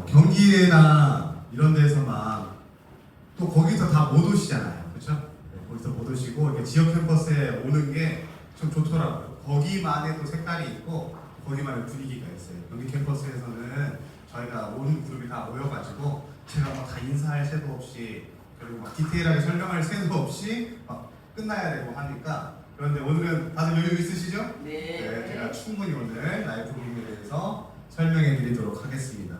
경기나 이런 데서만 또 거기서 다 못 오시잖아요. 그렇죠? 거기서 못 오시고 이렇게 지역 캠퍼스에 오는 게 좀 좋더라고요. 거기만의 또 색깔이 있고 거기만의 분위기가 있어요. 경기 캠퍼스에서는 저희가 온 그룹이 다 모여가지고 제가 막 다 인사할 새도 없이 그리고 막 디테일하게 설명할 새도 없이 막 끝나야 되고 하니까 그런데 오늘은 다들 여유 있으시죠? 네. 제가 충분히 오늘 라이프 룸에 대해서 설명해 드리도록 하겠습니다.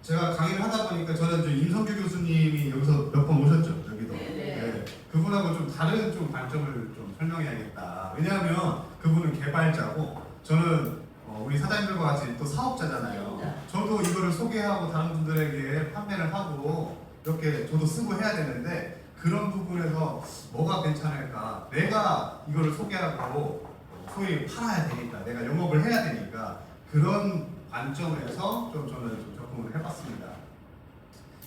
제가 강의를 하다 보니까 저는 좀 임성규 교수님이 여기서 몇 번 오셨죠? 여기도. 네. 그분하고 좀 다른 좀 관점을 좀 설명해야겠다. 왜냐하면 그분은 개발자고 저는 우리 사장님들과 같이 또 사업자잖아요. 저도 이거를 소개하고 다른 분들에게 판매를 하고 이렇게 저도 쓰고 해야 되는데 그런 부분에서 뭐가 괜찮을까? 내가 이거를 소개하고 소위 팔아야 되니까 내가 영업을 해야 되니까 그런 관점에서 좀 저는 좀 접근을 해봤습니다.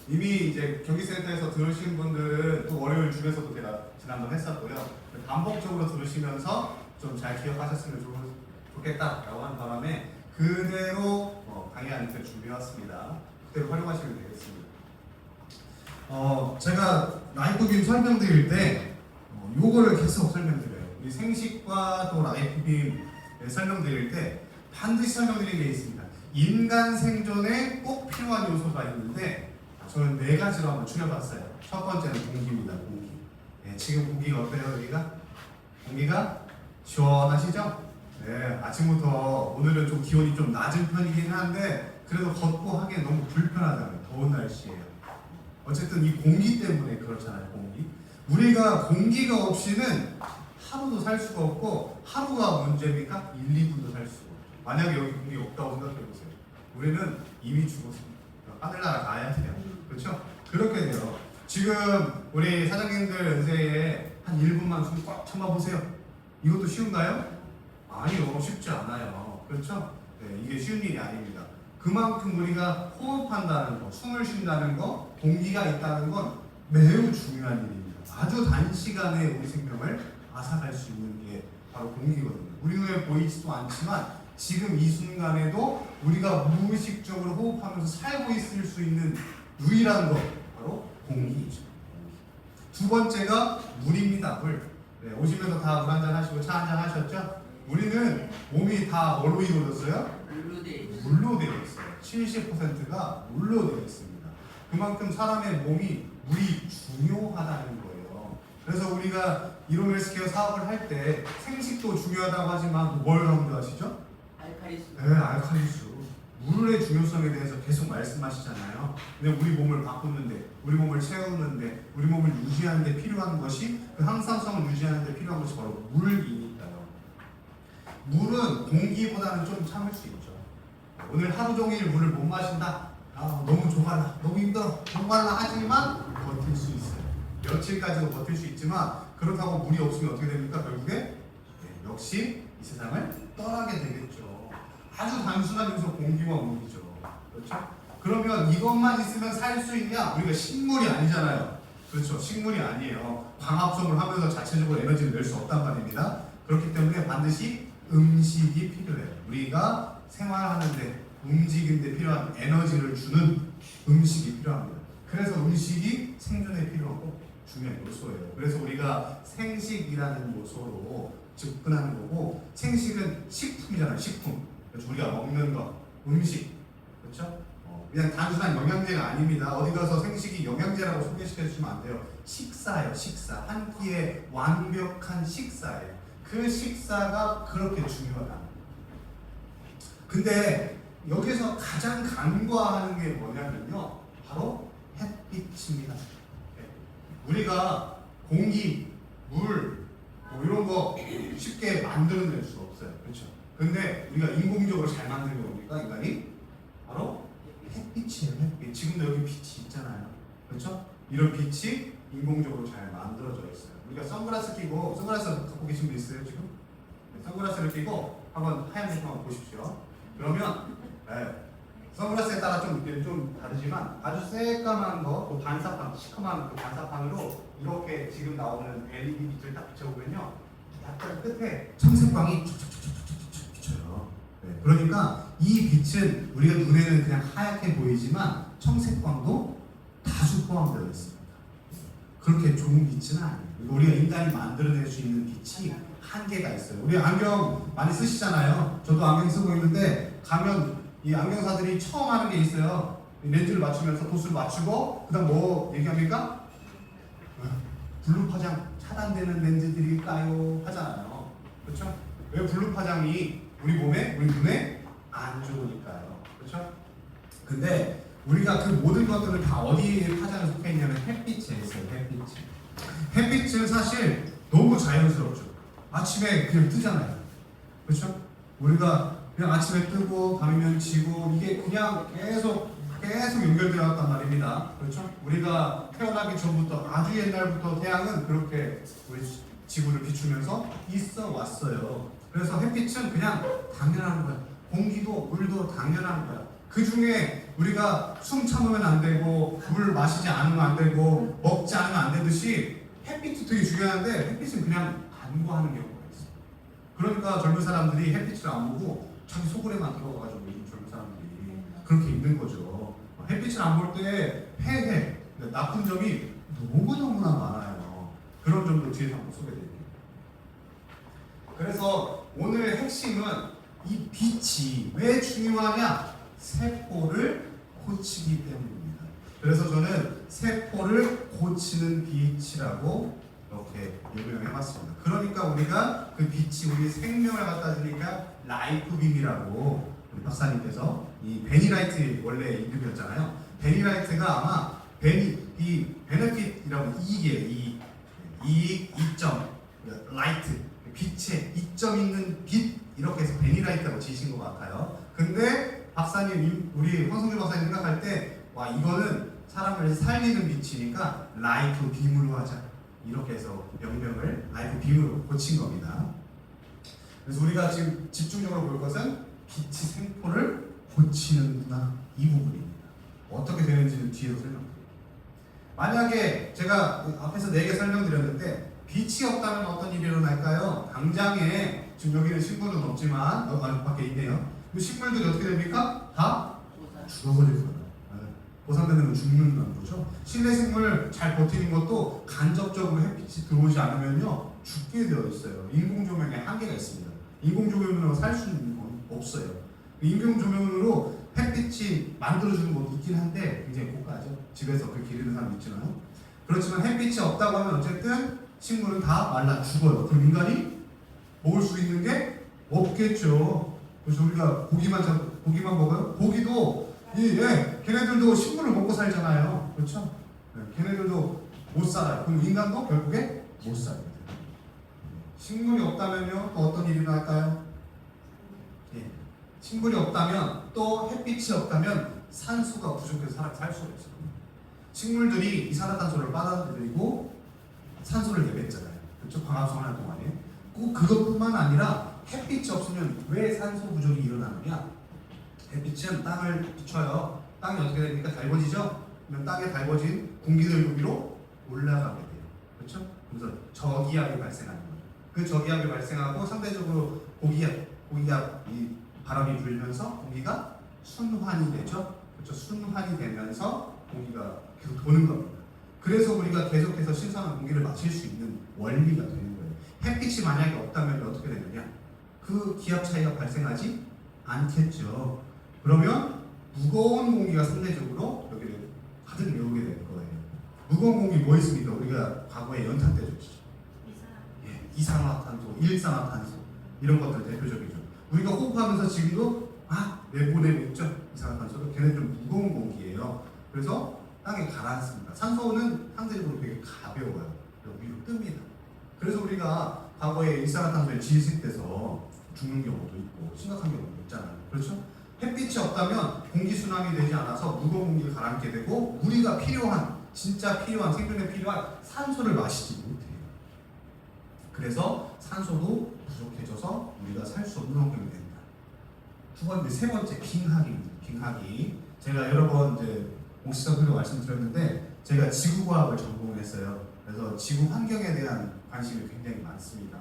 이미 이제 경기센터에서 들으신 분들은 또 월요일 중에서도 제가 지난번 했었고요. 반복적으로 들으시면서 좀 잘 기억하셨으면 좋겠다라고 한 바람에 그대로 강의하는 데 준비해왔습니다. 그대로 활용하시면 되겠습니다. 제가 라이프빔 설명드릴 때 요거를 계속 설명드려요. 우리 생식과 또 라이프빔 설명드릴 때 반드시 설명드리는 게 있습니다. 인간 생존에 꼭 필요한 요소가 있는데 저는 4가지로 한번 추려봤어요. 첫 번째는 공기입니다. 공기. 지금 공기가 어때요? 여기가? 공기가 시원하시죠? 네, 아침부터 오늘은 좀 기온이 좀 낮은 편이긴 한데 그래도 걷고 하기엔 너무 불편하잖아요. 더운 날씨에요. 어쨌든 이 공기 때문에 그렇잖아요. 공기. 우리가 공기가 없이는 하루도 살 수가 없고 하루가 문제입니까? 1, 2분도 살 수가 없죠. 만약에 여기 공기 없다고 생각해보세요. 우리는 이미 죽었습니다. 하늘나라 가야 돼요. 그렇죠? 그렇게 돼요. 지금 우리 사장님들 연세에 한 1분만 숨 꽉 참아보세요. 이것도 쉬운가요? 아니요. 쉽지 않아요. 그렇죠? 네, 이게 쉬운 일이 아닙니다. 그만큼 우리가 호흡한다는 거, 숨을 쉰다는 거, 공기가 있다는 건 매우 중요한 일입니다. 아주 단시간에 우리 생명을 앗아갈 수 있는 게 바로 공기거든요. 우리 눈에 보이지도 않지만 지금 이 순간에도 우리가 무의식적으로 호흡하면서 살고 있을 수 있는 유일한 것 바로 공기이죠. 두 번째가 물입니다. 물. 네, 오시면서 다 물 한잔 하시고 차 한잔 하셨죠? 우리는 몸이 다 뭘로 이루어졌어요? 물로 되어 있어요. 70%가 물로 되어 있습니다. 그만큼 사람의 몸이 물이 중요하다는 거예요. 그래서 우리가 이로멜스케어 사업을 할 때 생식도 중요하다고 하지만 뭘 강조하시죠? 알칼리수. 네, 알칼리수. 물의 중요성에 대해서 계속 말씀하시잖아요. 근데 우리 몸을 바꾸는데, 우리 몸을 채우는데, 우리 몸을 유지하는 데 필요한 것이 그 항상성을 유지하는 데 필요한 것이 바로 물이니까요. 물은 공기보다는 좀 참을 수 있죠. 오늘 하루 종일 물을 못 마신다. 너무 조갈라, 너무 힘들어, 정말라 하지만 버틸 수 있어요. 며칠까지도 버틸 수 있지만 그렇다고 물이 없으면 어떻게 됩니까? 결국에 역시 이 세상을 떠나게 되겠죠. 아주 단순한 요소 공기와 물이죠. 그렇죠? 그러면 이것만 있으면 살 수 있냐? 우리가 식물이 아니잖아요. 그렇죠? 식물이 아니에요. 광합성을 하면서 자체적으로 에너지를 낼 수 없단 말입니다. 그렇기 때문에 반드시 음식이 필요해요. 우리가 생활하는데 움직이는데 필요한 에너지를 주는 음식이 필요합니다. 그래서 음식이 생존에 필요하고 중요한 요소예요. 그래서 우리가 생식이라는 요소로 접근하는 거고 생식은 식품이잖아요. 식품. 그렇죠? 우리가 먹는 거, 음식. 그렇죠? 그냥 단순한 영양제가 아닙니다. 어디 가서 생식이 영양제라고 소개시켜주시면 안 돼요. 식사예요. 식사. 한 끼의 완벽한 식사예요. 그 식사가 그렇게 중요하다. 근데 여기서 가장 간과하는 게 뭐냐면요. 바로 햇빛입니다. 우리가 공기, 물, 뭐 이런 거 쉽게 만들어낼 수 없어요. 그렇죠? 근데 우리가 인공적으로 잘 만드는 게 뭡니까? 인간이? 바로 햇빛이에요. 햇빛. 지금도 여기 빛이 있잖아요. 그렇죠? 이런 빛이 인공적으로 잘 만들어져 있어요. 우리가 선글라스 끼고, 선글라스 갖고 계신 분 있어요 지금? 네, 선글라스를 끼고 한번 하얀 색 한번 보십시오. 그러면 선글라스에 따라 좀 다르지만 아주 새까만 거, 그 반사판, 시커먼 그 반사판으로 이렇게 지금 나오는 LED 빛을 딱 비춰보면요, 약간 끝에 청색광이 촉촉촉촉촉촉 비쳐요. 네, 그러니까 이 빛은 우리가 눈에는 그냥 하얗게 보이지만 청색광도 다수 포함되어 있습니다. 그렇게 좋은 빛은 아니에요. 우리가 인간이 만들어낼 수 있는 빛이 한계가 있어요. 우리 안경 많이 쓰시잖아요. 저도 안경 쓰고 있는데 가면 이 안경사들이 처음 하는 게 있어요. 렌즈를 맞추면서 도수를 맞추고 그다음 뭐 얘기합니까? 블루 파장 차단되는 렌즈들일까요? 하잖아요. 그렇죠? 왜 블루 파장이 우리 몸에, 우리 눈에 안 좋으니까요. 그렇죠? 근데 우리가 그 모든 것들을 다 어디에 파장을 속해 있냐면 햇빛에 있어요. 햇빛은 사실 너무 자연스럽죠. 아침에 그냥 뜨잖아요. 그렇죠? 우리가 그냥 아침에 뜨고 밤이면 지고 이게 그냥 계속 연결되어 왔단 말입니다. 그렇죠? 우리가 태어나기 전부터 아주 옛날부터 태양은 그렇게 우리 지구를 비추면서 있어 왔어요. 그래서 햇빛은 그냥 당연한 거야. 공기도 물도 당연한 거야. 그 중에 우리가 숨 참으면 안 되고 물 마시지 않으면 안 되고 먹지 않으면 안 되듯이 햇빛도 되게 중요한데 햇빛은 그냥 간과하는 경우가 있어요. 그러니까 젊은 사람들이 햇빛을 안 보고 자기 소굴에만 들어가가지고 이 젊은 사람들이 그렇게 있는 거죠. 햇빛을 안 볼 때 폐해, 나쁜 점이 너무너무나 많아요. 그런 점도 뒤에서 한번 소개해드릴게요. 그래서 오늘의 핵심은 이 빛이 왜 중요하냐? 세포를 고치기 때문입니다. 그래서 저는 세포를 고치는 빛이라고 이렇게 요명해봤습니다. 그러니까 우리가 그 빛이 우리 생명을 갖다 주니까 라이프빔이라고 우리 박사님께서 이 베니라이트 원래 이름이었잖아요. 베니라이트가 아마 이 베네핏이라고 이익이에요. 이익, 이점, 라이트, 빛에 이점 있는 빛 이렇게 해서 베니라이트라고 지으신 것 같아요. 근데 박사님, 우리 황성주 박사님 생각할 때 와 이거는 사람을 살리는 빛이니까 라이프 빔으로 하자. 이렇게 해서 명명을 라이프 빔으로 고친 겁니다. 그래서 우리가 지금 집중적으로 볼 것은 빛이 생포를 고치는구나 이 부분입니다. 어떻게 되는지는 뒤에서 설명드릴게요. 만약에 제가 앞에서 4개 설명드렸는데 빛이 없다면 어떤 일이 일어날까요? 당장에 지금 여기는 식물은 없지만 밖에 있네요. 그 식물들이 어떻게 됩니까? 다 죽어버릴 거예요. 고산되는 건 죽는다는 거죠. 실내 식물 잘 버티는 것도 간접적으로 햇빛이 들어오지 않으면요 죽게 되어 있어요. 인공 조명에 한계가 있습니다. 인공 조명으로 살 수 있는 건 없어요. 인공 조명으로 햇빛이 만들어주는 것도 있긴 한데 굉장히 고가죠. 집에서 그 기르는 사람 있지만 그렇지만 햇빛이 없다고 하면 어쨌든 식물은 다 말라 죽어요. 그럼 인간이 먹을 수 있는 게 없겠죠. 그래서 우리가 고기만 먹어요? 고기도 걔네들도 식물을 먹고 살잖아요. 그렇죠? 걔네들도 못 살아요. 그럼 인간도 결국에 못 살아요. 식물이 없다면요 또 어떤 일이 날까요? 식물이 없다면 또 햇빛이 없다면 산소가 부족해서 살 수가 없어요. 식물들이 이산화탄소를 빨아들이고 산소를 내뱉잖아요. 그렇죠? 광합성하는 동안에. 꼭 그것뿐만 아니라 햇빛이 없으면 왜 산소 부족이 일어나느냐? 햇빛은 땅을 비춰요. 땅이 어떻게 됩니까? 달궈지죠? 그러면 땅에 달궈진 공기들 위로 올라가게 돼요. 그렇죠? 그래서 저기압이 발생하는 거죠. 그 저기압이 발생하고 상대적으로 고기압 이 바람이 불면서 공기가 순환이 되죠. 그렇죠? 순환이 되면서 공기가 계속 도는 겁니다. 그래서 우리가 계속해서 신선한 공기를 마실 수 있는 원리가 되는 거예요. 햇빛이 만약에 없다면 어떻게 되느냐? 그 기압 차이가 발생하지 않겠죠. 그러면 무거운 공기가 상대적으로 여기를 가득 메우게 될 거예요. 무거운 공기 뭐 있습니까? 우리가 과거에 연탄 때 줬죠. 이산화탄소, 일산화탄소 이런 것들 대표적이죠. 우리가 호흡하면서 지금도 내보내고 있죠. 이산화탄소도 걔네들은 무거운 공기예요. 그래서 땅에 가라앉습니다. 산소는 상대적으로 되게 가벼워요. 위로 뜹니다. 그래서 우리가 과거에 일산화탄소에 질식돼서 죽는 경우도 있고 심각한 경우도 있잖아요. 그렇죠? 햇빛이 없다면 공기순환이 되지 않아서 무거운 공기를 가라앉게 되고 우리가 필요한 진짜 필요한 생존에 필요한 산소를 마시지 못해요. 그래서 산소도 부족해져서 우리가 살 수 없는 환경이 됩니다. 세 번째 빙하기입니다. 빙하기. 제가 여러 번 이제 옥시전으로 말씀드렸는데 제가 지구과학을 전공을 했어요. 그래서 지구 환경에 대한 관심이 굉장히 많습니다.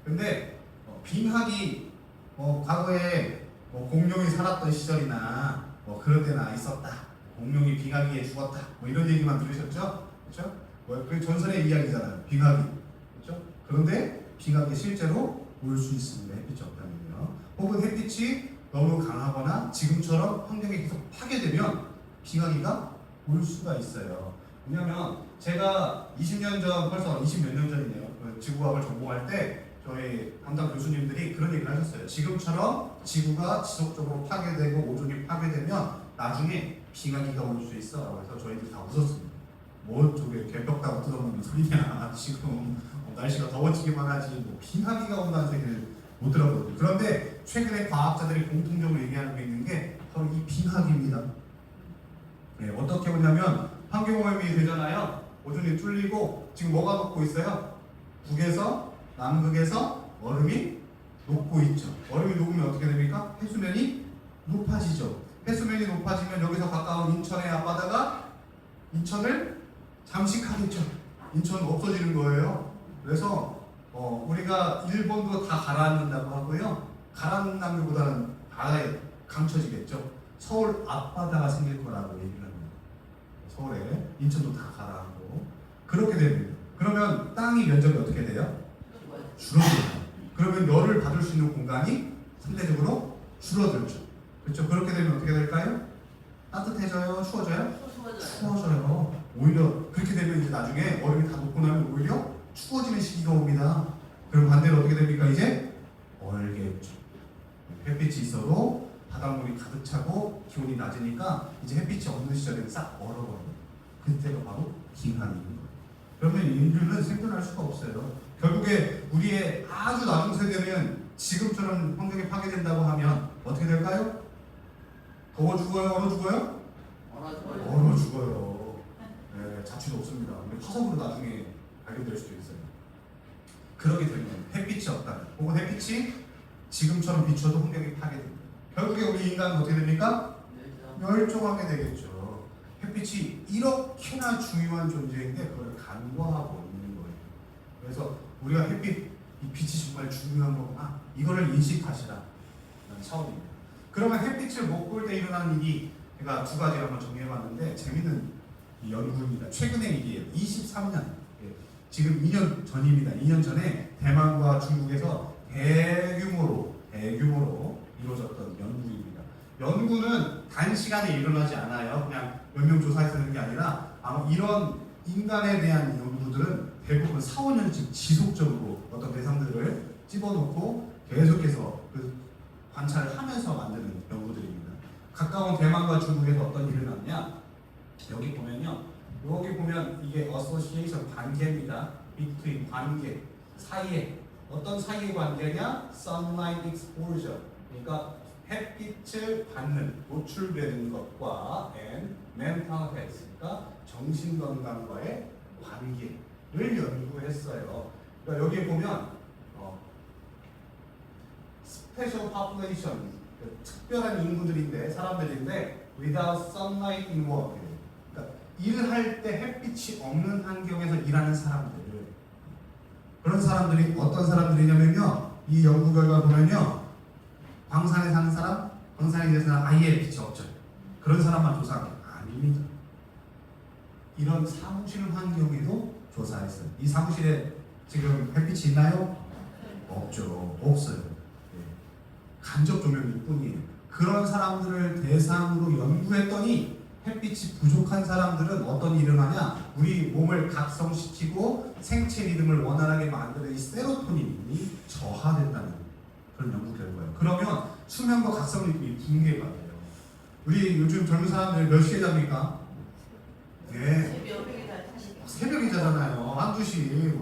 근데 빙하기 과거에 뭐 공룡이 살았던 시절이나 뭐 그런 데나 있었다. 공룡이 빙하기에 죽었다. 뭐 이런 얘기만 들으셨죠? 그렇죠? 그 전설의 이야기잖아요. 빙하기. 그렇죠? 그런데 빙하기 실제로 올 수 있습니다. 햇빛이 없다면요. 혹은 햇빛이 너무 강하거나 지금처럼 환경이 계속 파괴되면 빙하기가 올 수가 있어요. 왜냐면 제가 20년 전, 벌써 20몇 년 전이네요. 그 지구과학을 전공할 때 저희 담당 교수님들이 그런 얘기를 하셨어요. 지금처럼 지구가 지속적으로 파괴되고 오존이 파괴되면 나중에 빙하기가 올 수 있어. 그래서 저희들이 다 웃었습니다. 뭐 저게 개벽다고 뜯어먹는 소리냐. 지금 날씨가 더워지기만 하지 뭐 빙하기가 온다는 소리를 못 들어보거든요. 그런데 최근에 과학자들이 공통적으로 얘기하는 게 있는 게 바로 이 빙하기입니다. 네, 어떻게 오냐면 환경오염이 되잖아요. 오존이 뚫리고 지금 뭐가 녹고 있어요? 북에서 남극에서 얼음이 녹고 있죠. 얼음이 녹으면 어떻게 됩니까? 해수면이 높아지죠. 해수면이 높아지면 여기서 가까운 인천의 앞바다가 인천을 잠식하겠죠. 인천은 없어지는 거예요. 그래서 우리가 일본도 다 가라앉는다고 하고요. 가라앉는 것보다는 바다에 감춰지겠죠. 서울 앞바다가 생길 거라고 얘기를 합니다. 서울에 인천도 다 가라앉고 그렇게 됩니다. 그러면 땅이 면적이 어떻게 돼요? 줄어들어요. 그러면 열을 받을 수 있는 공간이 상대적으로 줄어들죠. 그렇죠? 그렇게 되면 어떻게 될까요? 따뜻해져요? 추워져요? 추워져요. 오히려 그렇게 되면 이제 나중에 얼음이 다 녹고 나면 오히려 추워지는 시기가 옵니다. 그럼 반대로 어떻게 됩니까? 이제 얼겠죠. 햇빛이 있어도 바닷물이 가득 차고 기온이 낮으니까 이제 햇빛이 없는 시절에는 싹 얼어버려요. 그때가 바로 빙하기인 거예요. 그러면 인류는 생존할 수가 없어요. 결국에 우리의 아주 나중 세대는 지금처럼 환경이 파괴된다고 하면 어떻게 될까요? 더워 죽어요? 얼어 죽어요? 얼어 죽어요. 네, 자취도 없습니다. 화석으로 나중에 발견될 수도 있어요. 그렇게 되면 햇빛이 없다면 혹은 햇빛이 지금처럼 비춰도 환경이 파괴됩니다. 결국에 우리 인간은 어떻게 됩니까? 멸종하게 되겠죠. 햇빛이 이렇게나 중요한 존재인데 그걸 간과하고 있는 거예요. 그래서 우리가 햇빛, 이 빛이 정말 중요한 거구나. 이거를 인식하시라. 차원입니다. 그러면 햇빛을 못 볼 때 일어나는 일이 제가 두 가지를 한번 정리해봤는데 재밌는 연구입니다. 최근의 일이에요. 23년. 지금 2년 전입니다. 2년 전에 대만과 중국에서 대규모로 이루어졌던 연구입니다. 연구는 단시간에 일어나지 않아요. 그냥 몇 명 조사해서 하는 게 아니라 아마 이런 인간에 대한 연구들은 대부분 4, 5년씩 지속적으로 어떤 대상들을 집어넣고 계속해서 그 관찰을 하면서 만드는 연구들입니다. 가까운 대만과 중국에서 어떤 일이 났냐? 여기 보면요. 여기 보면 이게 association 관계입니다. between 관계 사이에 어떤 사이의 관계냐? sunlight exposure 그러니까 햇빛을 받는 노출되는 것과 and mental health 그러니까 정신 건강과의 관계를 연구했어요. 그러니까 여기 보면 special population 특별한 인구들인데 사람들인데 without sunlight in work 그러니까 일할 때 햇빛이 없는 환경에서 일하는 사람들 그런 사람들이 어떤 사람들이냐면요 이 연구 결과 보면요 광산에 사는 사람, 광산에 있는 사람 아예 빛이 없죠. 그런 사람만 조사한 게 아닙니다. 이런 사무실 환경에도 조사했어요. 이 사무실에 지금 햇빛이 있나요? 없죠. 없어요. 간접 조명일 뿐이에요. 그런 사람들을 대상으로 연구했더니 햇빛이 부족한 사람들은 어떤 일을 하냐? 우리 몸을 각성시키고 생체 리듬을 원활하게 만드는 이 세로토닌이 저하된다는 그런 연구 결과예요. 그러면 수면과 각성 리듬이 붕괴가 돼요. 우리 요즘 젊은 사람들 몇 시에 잡니까? 네. 새벽에 자잖아요. 한두 시.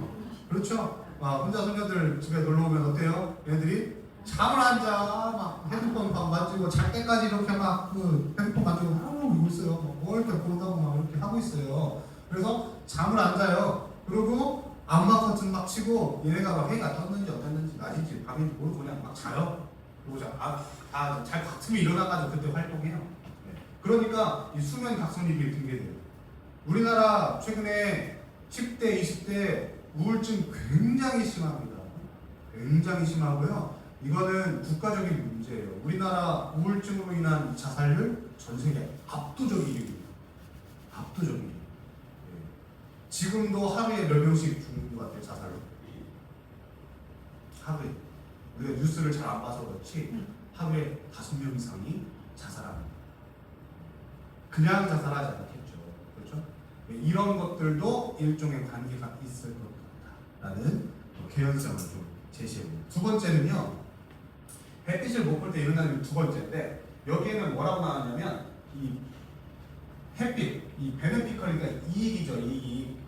그렇죠? 혼자 손녀들 집에 놀러 오면 어때요? 애들이 잠을 안 자. 막 핸드폰 만지고 잘 때까지 이렇게 막 그 핸드폰 만지고 하고 있어요. 뭐 이렇게 본다고 막 이렇게 하고 있어요. 그래서 잠을 안 자요. 그리고 암막 커튼 막 치고 얘네가 막 해가 떴는지 어땠는지 낮인지 밤인지 모르고 그냥 막 자요. 그리고 잘 박틈이 일어나가지고 그때 활동해요. 네. 그러니까 이 수면 각성력이 붕괴돼요. 우리나라 최근에 10대, 20대 우울증 굉장히 심합니다. 굉장히 심하고요. 이거는 국가적인 문제예요. 우리나라 우울증으로 인한 자살률 전 세계 압도적 1위입니다. 압도적 1위. 지금도 하루에 몇 명씩 죽는 것 같아요, 자살로. 하루에. 우리가 뉴스를 잘 안 봐서 그렇지 하루에 5명 이상이 자살합니다. 그냥 자살하지 않겠죠. 그렇죠? 이런 것들도 일종의 관계가 있을 것 같다라는 개연성을 좀 제시해봅니다. 두 번째는요. 햇빛을 못 볼 때 일어나는 두 번째인데 여기에는 뭐라고 나왔냐면 이 햇빛, 이 베네피컬 그러니까 이익이죠. 이익.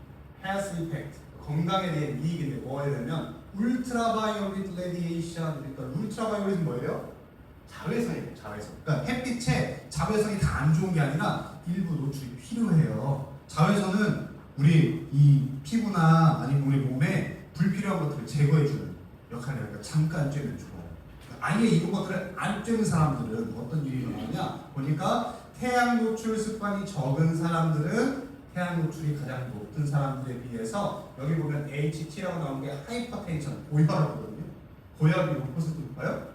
health impact. 건강에 대한 이익인데 뭐가 되냐면 울트라바이올릿 레디에이션. 그러니까 울트라바이올릿은 뭐예요? 자외선이에요. 자외선. 그러니까 햇빛에 자외선이 다 안 좋은 게 아니라 일부 노출이 필요해요. 자외선은 우리 이 피부나 아니면 우리 몸에 불필요한 것들을 제거해주는 역할을 해요. 그러니까 잠깐 쬐면 좋아요. 그러니까 아예 이런 것들을 안 쬐는 사람들은 어떤 일이 일어나냐 보니까 태양 노출 습관이 적은 사람들은 태양 노출이 가장 높은 사람들에 비해서 여기 보면 HT라고 나온 게 하이퍼텐션, 고혈압이거든요. 고혈압이 몇 퍼센트 높아요?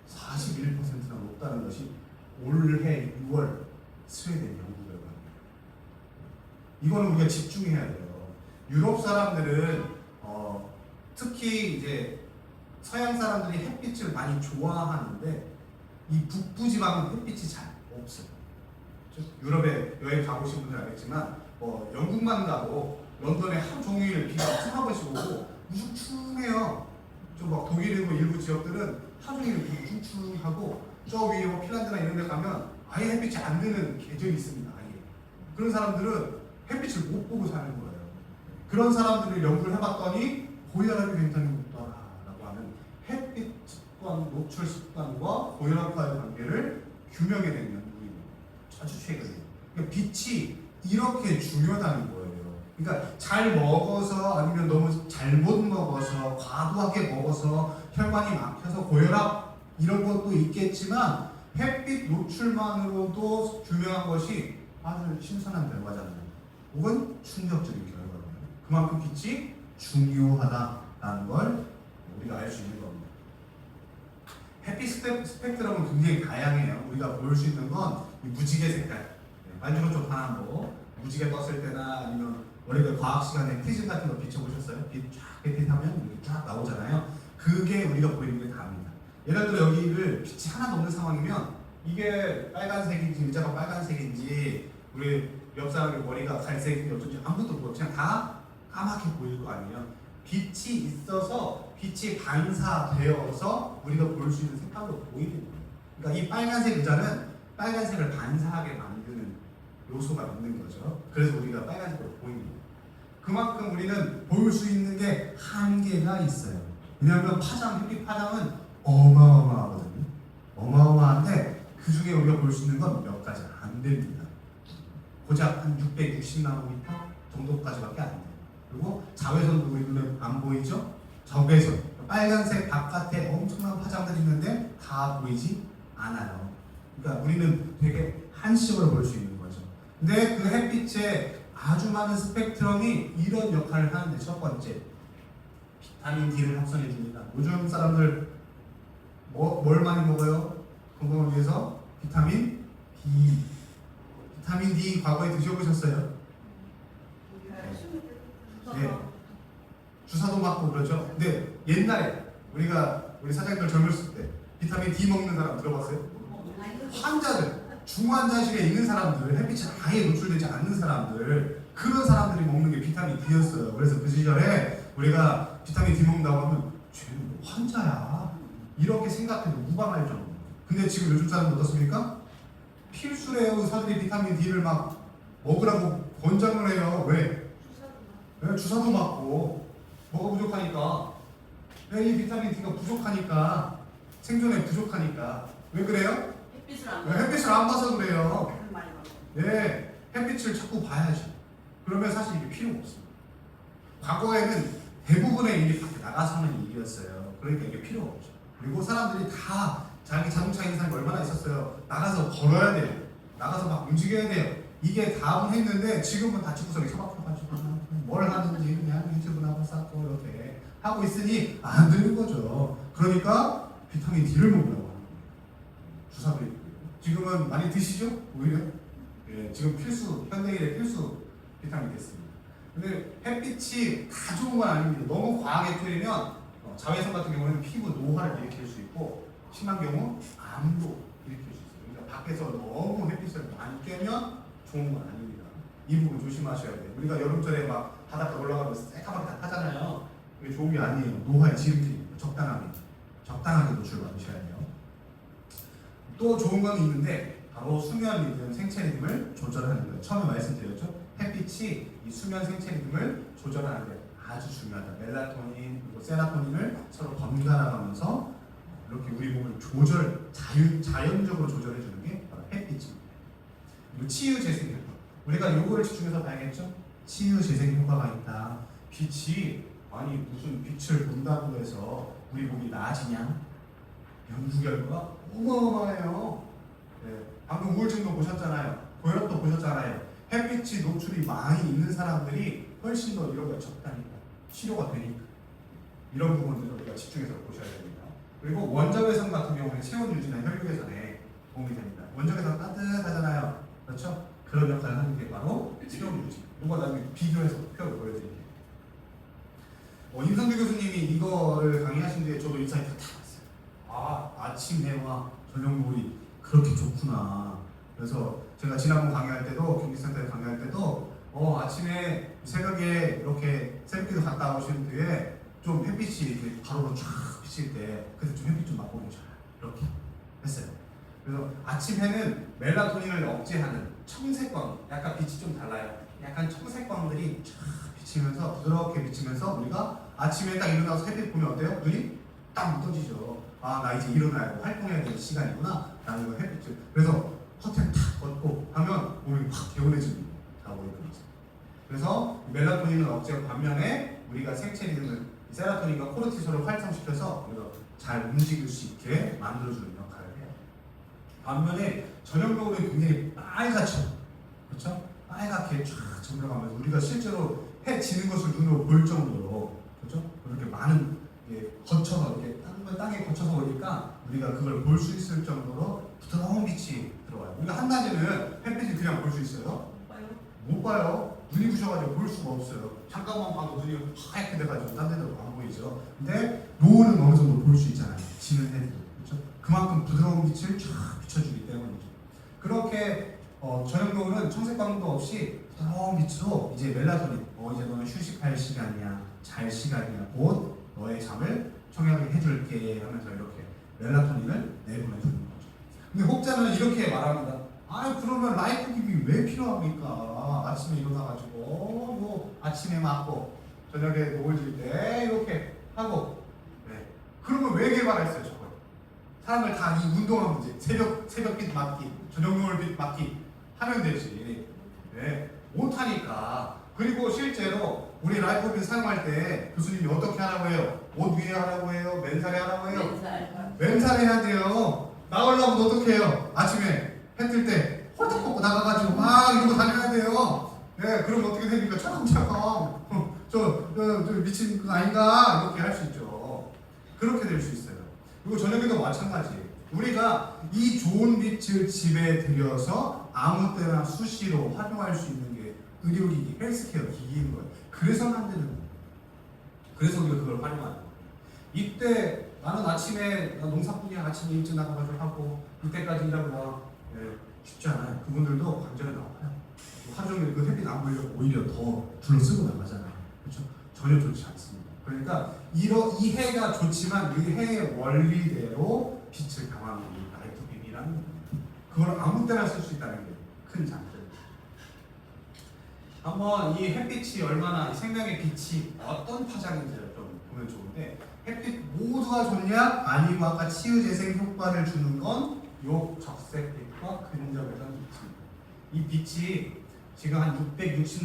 41%나 높다는 것이 올해 6월 스웨덴 연구 결과입니다. 이거는 우리가 집중해야 돼요. 유럽 사람들은 특히 이제 서양 사람들이 햇빛을 많이 좋아하는데 이 북부 지방은 햇빛이 잘 없어요. 유럽에 여행 가보신 분들 알겠지만 영국만 가도 런던에 하루 종일 비가 한 번씩 오고 우중충해요. 좀 막 독일이고 일부 지역들은 하루 종일 우중충하고 저 위에 핀란드나 이런 데 가면 아예 햇빛이 안 드는 계절이 있습니다. 아예. 그런 사람들은 햇빛을 못 보고 사는 거예요. 그런 사람들을 연구를 해봤더니 고혈압이 굉장히 높다라고 하는 햇빛 습관, 노출 습관과 고혈압과의 관계를 규명해낸 연구입니다. 아주 최근에. 그러니까 빛이 이렇게 중요하다는 거예요. 그러니까 잘 먹어서 아니면 너무 잘못 먹어서 과도하게 먹어서 혈관이 막혀서 고혈압 이런 것도 있겠지만 햇빛 노출만으로도 규명한 것이 아주 신선한 결과잖아요. 혹은 충격적인 결과잖아요. 그만큼 빛이 중요하다라는 걸 우리가 알 수 있는 겁니다. 햇빛 스펙트럼은 굉장히 다양해요. 우리가 볼 수 있는 건 무지개 색깔, 반지로 하나로 무지개 떴을 때나 아니면 우리가 과학 시간에 퀴즈 같은 거 비춰보셨어요? 빛 쫙 햇빛하면 이렇게 쫙 나오잖아요. 그게 우리가 보이는 게 다입니다. 예를 들어 여기를 빛이 하나도 없는 상황이면 이게 빨간색인지 의자가 빨간색인지 우리 옆 사람의 머리가 갈색인지 어쩐지 아무것도 모르고 그냥 다 까맣게 보일 거 아니에요. 빛이 있어서 빛이 반사되어서 우리가 볼 수 있는 색깔로 보이는 거예요. 그러니까 이 빨간색 의자는 빨간색을 반사하게 만드는 요소가 있는 거죠. 그래서 우리가 빨간색으로 보이는 거예요. 그만큼 우리는 볼 수 있는 게 한계가 있어요. 왜냐하면 햇빛 파장은 어마어마하거든요. 어마어마한데 그 중에 우리가 볼 수 있는 건 몇 가지 안 됩니다. 고작 한 660나노미터 정도까지밖에 안 돼요. 그리고 자외선도 우리 눈에 안 보이죠? 적외선, 빨간색 바깥에 엄청난 파장들이 있는데 다 보이지 않아요. 그러니까 우리는 되게 한시적으로 볼 수 있는 거죠. 근데 그 햇빛에 아주 많은 스펙트럼이 이런 역할을 하는데 첫 번째, 비타민 D를 합성해 줍니다. 요즘 사람들 뭘 많이 먹어요? 건강을 위해서? 비타민 D. 비타민 D 과거에 드셔보셨어요? 네. 주사도 맞고 그러죠. 근데 옛날에 우리 사장님들 젊었을 때 비타민 D 먹는 사람 들어봤어요? 환자들, 중환자실에 있는 사람들, 햇빛에 아예 노출되지 않는 사람들, 그런 사람들이 먹는 게 비타민 D였어요. 그래서 그 시절에 우리가 비타민 D 먹는다고 하면 쟤는 뭐 환자야 이렇게 생각해도 무방할 정도. 근데 지금 요즘 사람은 어떻습니까? 필수래요. 의사들이 비타민 D를 막 먹으라고 권장을 해요. 왜? 주사도 맞고 뭐가 부족하니까. 이 비타민 D가 부족하니까, 생존에 부족하니까. 왜 그래요? 햇빛을 안 봐서 그래요. 네, 햇빛을 자꾸 봐야지. 그러면 사실 이게 필요가 없습니다. 과거에는 대부분의 일이 밖에 나가서 하는 일이었어요. 그러니까 이게 필요가 없죠. 그리고 사람들이 다 자기 자동차 있는 사람이 얼마나 있었어요. 나가서 걸어야 돼요. 나가서 막 움직여야 돼요. 이게 다음은 했는데 지금은 다 집구석에 처박혀가지고 뭘 하는지 그냥 유튜브나 쌓고 이렇게 하고 있으니 안 되는 거죠. 그러니까 비타민 D를 먹으라고 하는 거예요. 주사들이. 지금은 많이 드시죠? 오히려? 예, 지금 필수, 현대인의 필수 비타민이 됐습니다. 근데 햇빛이 다 좋은 건 아닙니다. 너무 과하게 쬐면 자외선 같은 경우는 피부 노화를 일으킬 수 있고, 심한 경우 암도 일으킬 수 있어요. 그러니까 밖에서 너무 햇빛을 많이 쬐면 좋은 건 아닙니다. 이 부분 조심하셔야 돼요. 우리가 여름철에 막 바닷가 올라가면서 새까맣게 다 타잖아요. 그게 좋은 게 아니에요. 노화의 지름길입니다. 적당하게 노출받으셔야 돼요. 또 좋은 건 있는데 바로 수면 리듬, 생체 리듬을 조절하는 거예요. 처음에 말씀드렸죠. 햇빛이 이 수면 생체 리듬을 조절하는 데 아주 중요하다. 멜라토닌 그리고 세라토닌을 서로 번갈아가면서 이렇게 우리 몸을 자연적으로 조절해 주는 게 바로 햇빛입니다. 그리고 치유 재생 효과. 우리가 요거를 집중해서 봐야겠죠. 치유 재생 효과가 있다. 빛이 아니 무슨 빛을 본다고 해서 우리 몸이 나아지냐? 연구 결과가 어마어마해요. 네, 방금 우울증도 보셨잖아요. 고혈압도 보셨잖아요. 햇빛이 노출이 많이 있는 사람들이 훨씬 더 이런 거 적다니까. 치료가 되니까. 이런 부분들을 우리가 집중해서 보셔야 됩니다. 그리고 원적외선 같은 경우는 체온 유지나 혈류 개선에 도움이 됩니다. 원적외선 따뜻하잖아요. 그렇죠? 그런 역할을 하는 게 바로 체온 유지. 이거 나중에 비교해서 표를 보여드릴게요. 임성규 교수님이 이거를 강의하신 뒤에 저도 인사이트가 다 왔어요. 아, 아침 해와 저녁 노을이 그렇게 좋구나. 그래서 제가 지난번 강의할 때도, 경기센터에 강의할 때도 아침에 새벽에 이렇게 새벽기도 갔다 오신 뒤에 좀 햇빛이 이렇게 바로 쫙 비칠 때 그때 좀 햇빛 좀 맛보고 좋아요. 이렇게 했어요. 그래서 아침 해는 멜라토닌을 억제하는 청색광, 약간 빛이 좀 달라요. 약간 청색광들이 쫙 비치면서 부드럽게 비치면서 우리가 아침에 딱 일어나서 햇빛 보면 어때요? 눈이 딱 떠지죠. 아, 나 이제 일어나야 활동해야 되는 시간이구나 라는 걸 햇빛을. 그래서 커튼 탁 걷고 하면 몸이 확 개운해집니다. 자고 일어나서. 그래서 멜라토닌을 억제하고 반면에 우리가 생체 리듬을 세라토닌과 코르티솔을 활성시켜서 우리가 잘 움직일 수 있게 만들어주는 역할을 해요. 반면에 저녁 노을은 굉장히 빨갛죠. 그렇죠? 빨갛게 쫙 점령하면서 우리가 실제로 해 지는 것을 눈으로 볼 정도로, 그렇죠? 그렇게 많은 거쳐서 이렇게 땅에 거쳐서 오니까 우리가 그걸 볼 수 있을 정도로 부드러운 빛이 들어와요. 우리가 한낮에는 햇빛을 그냥 볼 수 있어요? 못 봐요. 눈이 부셔가지고 볼 수가 없어요. 잠깐만 봐도 눈이 하얗게 돼가지고 딴 데도 안 보이죠. 근데 노을은 어느 정도 볼 수 있잖아요. 지는 해도. 그렇죠? 그만큼 부드러운 빛을 쫙 비춰주기 때문이죠. 그렇게 저녁 노을은 청색광도 없이 부드러운 빛으로 이제 멜라토닌, 이제 너는 휴식할 시간이야, 잘 시간이야, 곧 너의 잠을 청하게 해줄게 하면서 이렇게 멜라토닌을 내보내주는 거죠. 근데 혹자는 이렇게 말합니다. 아, 그러면 라이프 기능이 왜 필요합니까? 아침에 일어나가지고 뭐 아침에 맞고 저녁에 노을 질 때 이렇게 하고, 네. 그러면 왜 개발했어요 저걸? 사람을 다 이 운동하면 이제 새벽빛 맞기, 저녁 노을빛 맞기 하면 되지. 네. 못하니까. 그리고 실제로 우리 라이프빈 사용할 때 교수님이 어떻게 하라고 해요? 옷 위에 하라고 해요? 맨살에 하라고 해요? 맨살에 해야 돼요. 나가려면 어떻게 해요? 아침에 해 뜰 때 홀딱 벗고 나가가지고 막 이러고 다녀야 돼요. 네, 그럼 어떻게 됩니까? 차감차감. 저 미친 거 아닌가? 이렇게 할 수 있죠. 그렇게 될 수 있어요. 그리고 저녁에도 마찬가지예요. 우리가 이 좋은 빛을 집에 들여서 아무 때나 수시로 활용할 수 있는 게 의료기기, 헬스케어 기기인 거예요. 그래서 만드는 거예요. 그래서 우리가 그걸 활용하는 거예요. 이때 나는 아침에 농사꾼이야, 아침에 일찍 나가가지고 하고 이때까지 일하고 나, 쉽지 않아요. 그분들도 관절에 나와요. 하루 종일 그 햇빛 안 보이려고 오히려 더 둘러쓰고 나가잖아요. 그렇죠? 전혀 좋지 않습니다. 그러니까 이 해가 좋지만 이 해의 원리대로 빛을 강화하는 게 라이트 빔이라는 겁니다. 그걸 아무 때나 쓸 수 있다는 게 큰 장점입니다. 한번 이 햇빛이 얼마나 생명의 빛이 어떤 파장인지를 좀 보면 좋은데, 햇빛 모두가 좋냐? 아니고 아까 치유재생 효과를 주는 건 요 적색빛과 근접해선 빛입니다. 이 빛이 지금 한 650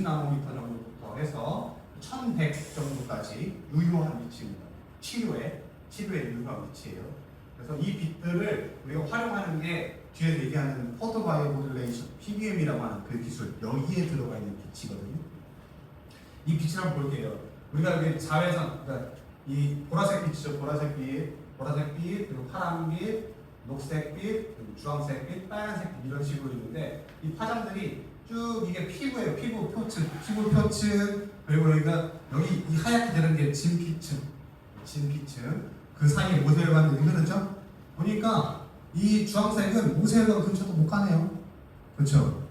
나노미터 정도부터 해서 1100 정도까지 유효한 빛입니다. 치료에 유효한 빛이에요. 그래서 이 빛들을 우리가 활용하는 게 뒤에 얘기하는 포토바이오모듈레이션 PBM이라고 하는 그 기술, 여기에 들어가 있는 빛이거든요. 이 빛을 한번 볼게요. 우리가 여기 자외선, 그러니까 이 보라색 빛이죠. 보라색 빛, 보라색빛, 그리고 파란빛, 녹색빛, 그리고 주황색빛, 빨간색빛 이런 식으로 있는데 이 파장들이 쭉 이게 피부예요. 피부 표층, 피부 표층 그리고 여기가 여기 이 하얗게 되는 게 진피층, 진피층 그 사이에 모세혈관들이 흐르죠. 보니까 이 주황색은 모세혈관 근처도 못 가네요. 그렇죠?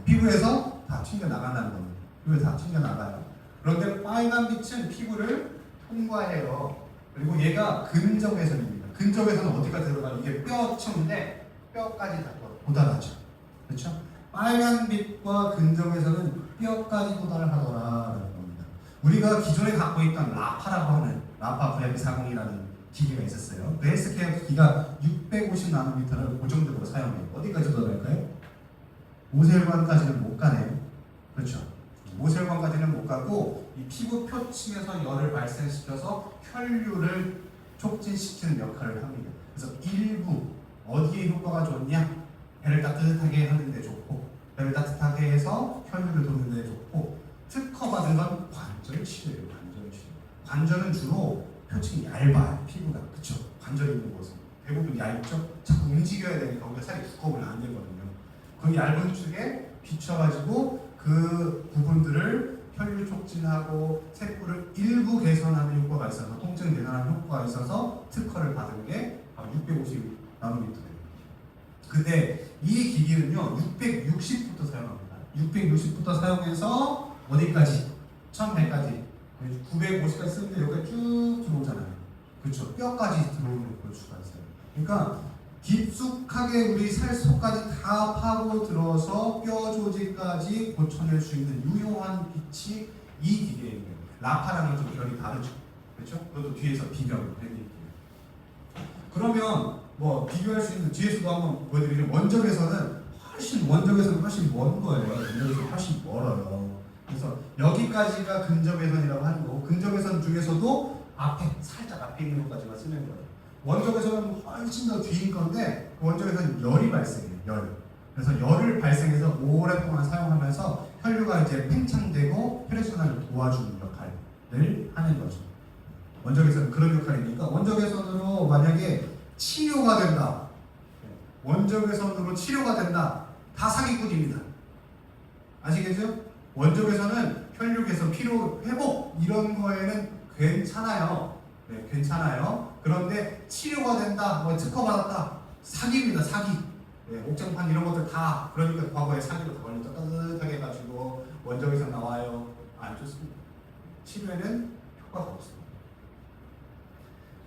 피부에서 다 튕겨 나간다는 겁니다. 피부에 다 튕겨 나가요. 그런데 빨간 빛은 피부를 통과해요. 그리고 얘가 근적외선입니다. 근적외선은 어디까지 들어가요? 이게 뼈층인데 뼈까지 다 도달하죠. 그렇죠? 빨간 빛과 근적외선은 뼈까지 도달하더라라는 겁니다. 우리가 기존에 갖고 있던 라파라고 하는 라파 V40이라는 기기가 있었어요. 그 헬스케어 기기가 650나노미터를 고정적으로 사용해요. 어디까지 도달할까요? 모세혈관까지는 못 가네요. 그렇죠? 모세혈관까지는 못 가고 이 피부 표층에서 열을 발생시켜서 혈류를 촉진시키는 역할을 합니다. 그래서 일부 어디에 효과가 좋냐? 배를 따뜻하게 하는 데 좋고 배를 따뜻하게 해서 혈류를 돕는 데 좋고 특허받은 건 관절 치료예요. 관절 치료. 관절은 주로 표층이 얇아요. 피부가. 그쵸? 관절 있는 곳은 대부분 얇죠? 자꾸 움직여야 되니까 우리가 살이 두꺼우면 안 되거든요. 그 얇은 축에 비춰가지고 그 부분들을 혈류 촉진하고 세포를 일부 개선하는 효과가 있어서 통증 개선하는 효과가 있어서 특허를 받은 게 바로 650나노미터예요. 근데 이 기기는요 660부터 사용합니다. 660부터 사용해서 어디까지? 1100까지 950까지 쓰는데 여기가 쭉 들어오잖아요. 그렇죠? 뼈까지 들어오는 걸 수가 있어요. 그러니까 깊숙하게 우리 살 속까지 다 파고 들어서 뼈 조직까지 고쳐낼 수 있는 유효한 빛이 이 기계예요. 라파랑은 좀 결이 다르죠. 그렇죠? 그것도 뒤에서 비교를 해드릴게요. 그러면 뭐 비교할 수 있는 뒤에서도 한번 보여드리면 원적에서는 훨씬 먼 거예요. 원적에서 훨씬 멀어요. 그래서 여기까지가 근접외선이라고 하는 거고 근접외선 중에서도 앞에 살짝 앞에 있는 것까지만 쓰는 거예요. 원적에서는 훨씬 더 뒤인 건데 원적에서는 열이 발생해요. 열. 그래서 열을 발생해서 오랫동안 사용하면서 혈류가 이제 팽창되고 혈액순환을 도와주는 역할을 하는 거죠. 원적외선은 그런 역할이니까 원적외선으로 만약에 치료가 된다. 원적외선으로 치료가 된다. 다 사기꾼입니다. 아시겠죠? 원적외선은 혈류 개선, 피로 회복 이런 거에는 괜찮아요. 네, 괜찮아요. 그런데 치료가 된다, 뭐 특허받았다, 사기입니다. 사기. 네, 옥장판 이런 것들 다 그러니까 과거에 사기로 다 걸렸죠. 따뜻하게 해가지고 원적외선 나와요. 안 좋습니다. 치료에는 효과가 없습니다.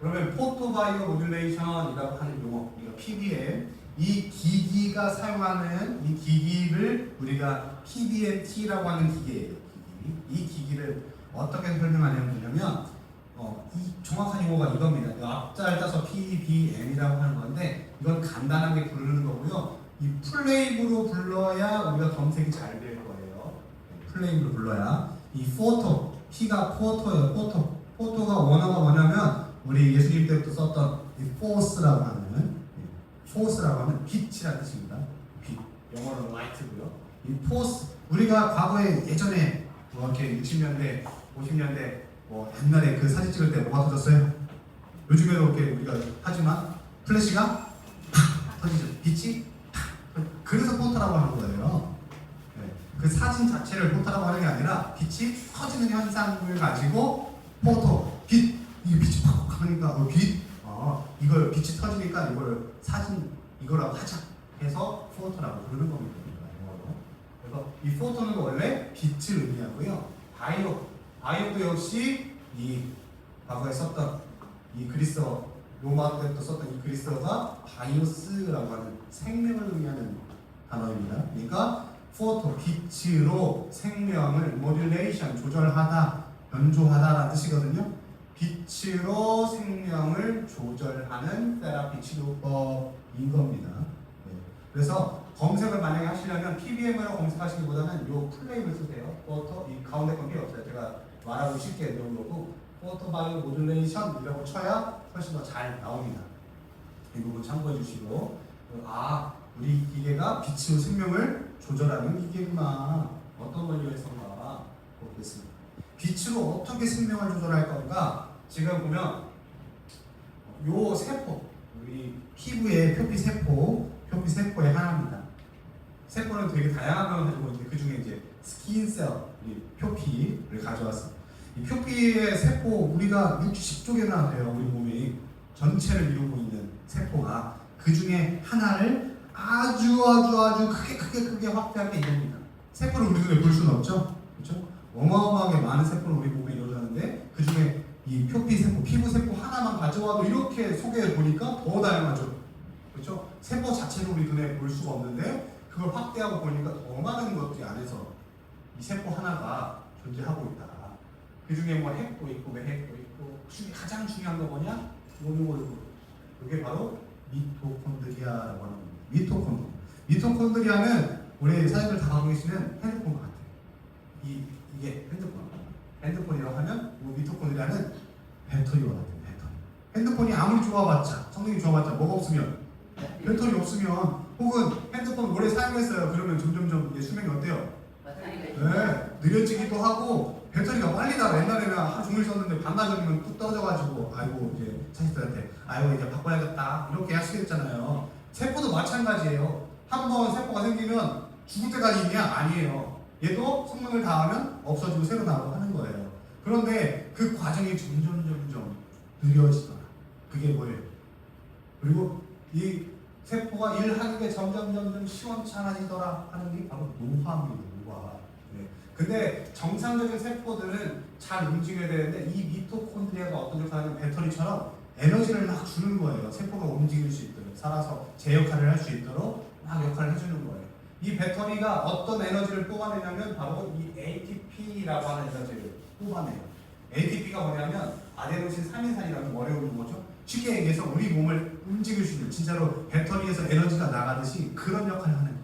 그러면 포토바이오 모듈레이션이라고 하는 용어, 이거 PBM, 이 기기가 사용하는 이 기기를 우리가 PBMT라고 하는 기계예요. 이 기기를 어떻게 설명하냐면 이 정확한 용어가 이겁니다. 앞자를 따서 PBM이라고 하는 건데 이건 간단하게 부르는 거고요. 이 플레임으로 불러야 우리가 검색이 잘 될 거예요. 플레임으로 불러야 이 포토, P가 포토예요. 포토가 원어가 뭐냐면 우리 예수님 때부터 썼던 이 포스라고 하는 빛이라는 뜻입니다. 빛, 영어로 light고요. 이 포스, 우리가 과거에 예전에 뭐 이렇게 60년대, 50년대 뭐 옛날에 그 사진 찍을 때 뭐가 터졌어요? 요즘에도 이렇게 우리가 하지만 플래시가 팍 터지죠. 빛이 팍. 그래서 포토라고 하는 거예요. 네. 그 사진 자체를 포토라고 하는 게 아니라 빛이 터지는 현상을 가지고 포토, 빛, 이게 빛이 팍 하니까 빛, 이걸 빛이 터지니까 이걸 사진 이거라고 하자 해서 포토라고 부르는 겁니다. 그래서 이 포토는 원래 빛을 의미하고요. 바이오도 역시 이 과거에 썼던 이 그리스어 로마 때부터 썼던 이 그리스어가 바이오스라고 하는 생명을 의미하는 단어입니다. 그러니까 포토 빛으로 생명을 모듈레이션 조절하다, 변조하다라는 뜻이거든요. 빛으로 생명을 조절하는 테라피 치료법인 겁니다. 네. 그래서 검색을 만약에 하시려면 PBM으로 검색하시기보다는 이 플레임을 쓰세요. 포토, 이 가운데 건 필요 없어요. 제가 말하고 쉽게 외운 거고 포토바이오 모듈레이션이라고 쳐야 훨씬 더 잘 나옵니다. 이 부분 참고해 주시고 우리 기계가 빛으로 생명을 조절하는 기계구나. 어떤 원리에서인가 보겠습니다. 빛으로 어떻게 생명을 조절할 건가? 지금 보면 요 세포, 우리 피부의 표피세포의 하나입니다. 세포는 되게 다양한 걸 가지고 있는데 그 중에 이제 스킨셀, 표피를 가져왔습니다. 이 표피의 세포 우리가 60조 개나 돼요. 우리 몸이 전체를 이루고 있는 세포가 그 중에 하나를 아주 크게 확대하게 이룹니다. 세포를 우리 눈에 볼 수는 없죠, 그렇죠? 어마어마하게 많은 세포를 우리 몸에 이루어졌는데 그 중에 이 표피 세포, 피부 세포 하나만 가져와도 이렇게 소개해 보니까 더 다양하죠, 그렇죠? 세포 자체를 우리 눈에 볼 수가 없는데 그걸 확대하고 보니까 더 많은 것들이 안에서 이 세포 하나가 존재하고 있다. 그 중에 뭐 핵도 있고 외핵도 있고 그 중에 가장 중요한 거 뭐냐? 이게 바로 미토콘드리아라고 하는 겁니다. 미토콘드리아는 우리 사람들 다 갖고 계시는 핸드폰 같아요. 이게 핸드폰이라고 하면 이 미토콘드리아는 배터리와 같아요. 핸드폰이 아무리 좋아봤자 성능이 좋아봤자 뭐가 없으면 배터리 없으면 혹은 핸드폰 오래 사용했어요. 그러면 점점점 수명이 어때요? 네, 느려지기도 하고 배터리가 빨리 닳아. 옛날에는 하루 종일 썼는데 반나절이면 뚝 떨어져가지고 아이고 이제 자식들한테 아이고 이제 바꿔야겠다 이렇게 하시겠잖아요. 세포도 마찬가지예요. 한번 세포가 생기면 죽을 때까지 있냐? 아니에요. 얘도 성능을 다하면 없어지고 새로 나오고 하는 거예요. 그런데 그 과정이 점점 느려지더라. 그게 뭐예요? 그리고 이 세포가 일하는 게 점점 시원찮아지더라 하는 게 바로 노화입니다. 노화. 네. 근데 정상적인 세포들은 잘 움직여야 되는데 이 미토콘드리아가 어떤 역할을 하냐면 배터리처럼 에너지를 막 주는 거예요. 세포가 움직일 수 있도록 살아서 제 역할을 할 수 있도록 막 역할을 해주는 거예요. 이 배터리가 어떤 에너지를 뽑아내냐면 바로 이 ATP라고 하는 에너지를 뽑아내요. ATP가 뭐냐면 아데노신 3인산이라는 좀 어려운 용어죠. 쉽게 얘기해서 우리 몸을 움직일 수 있는 진짜로 배터리에서 에너지가 나가듯이 그런 역할을 하는 거예요.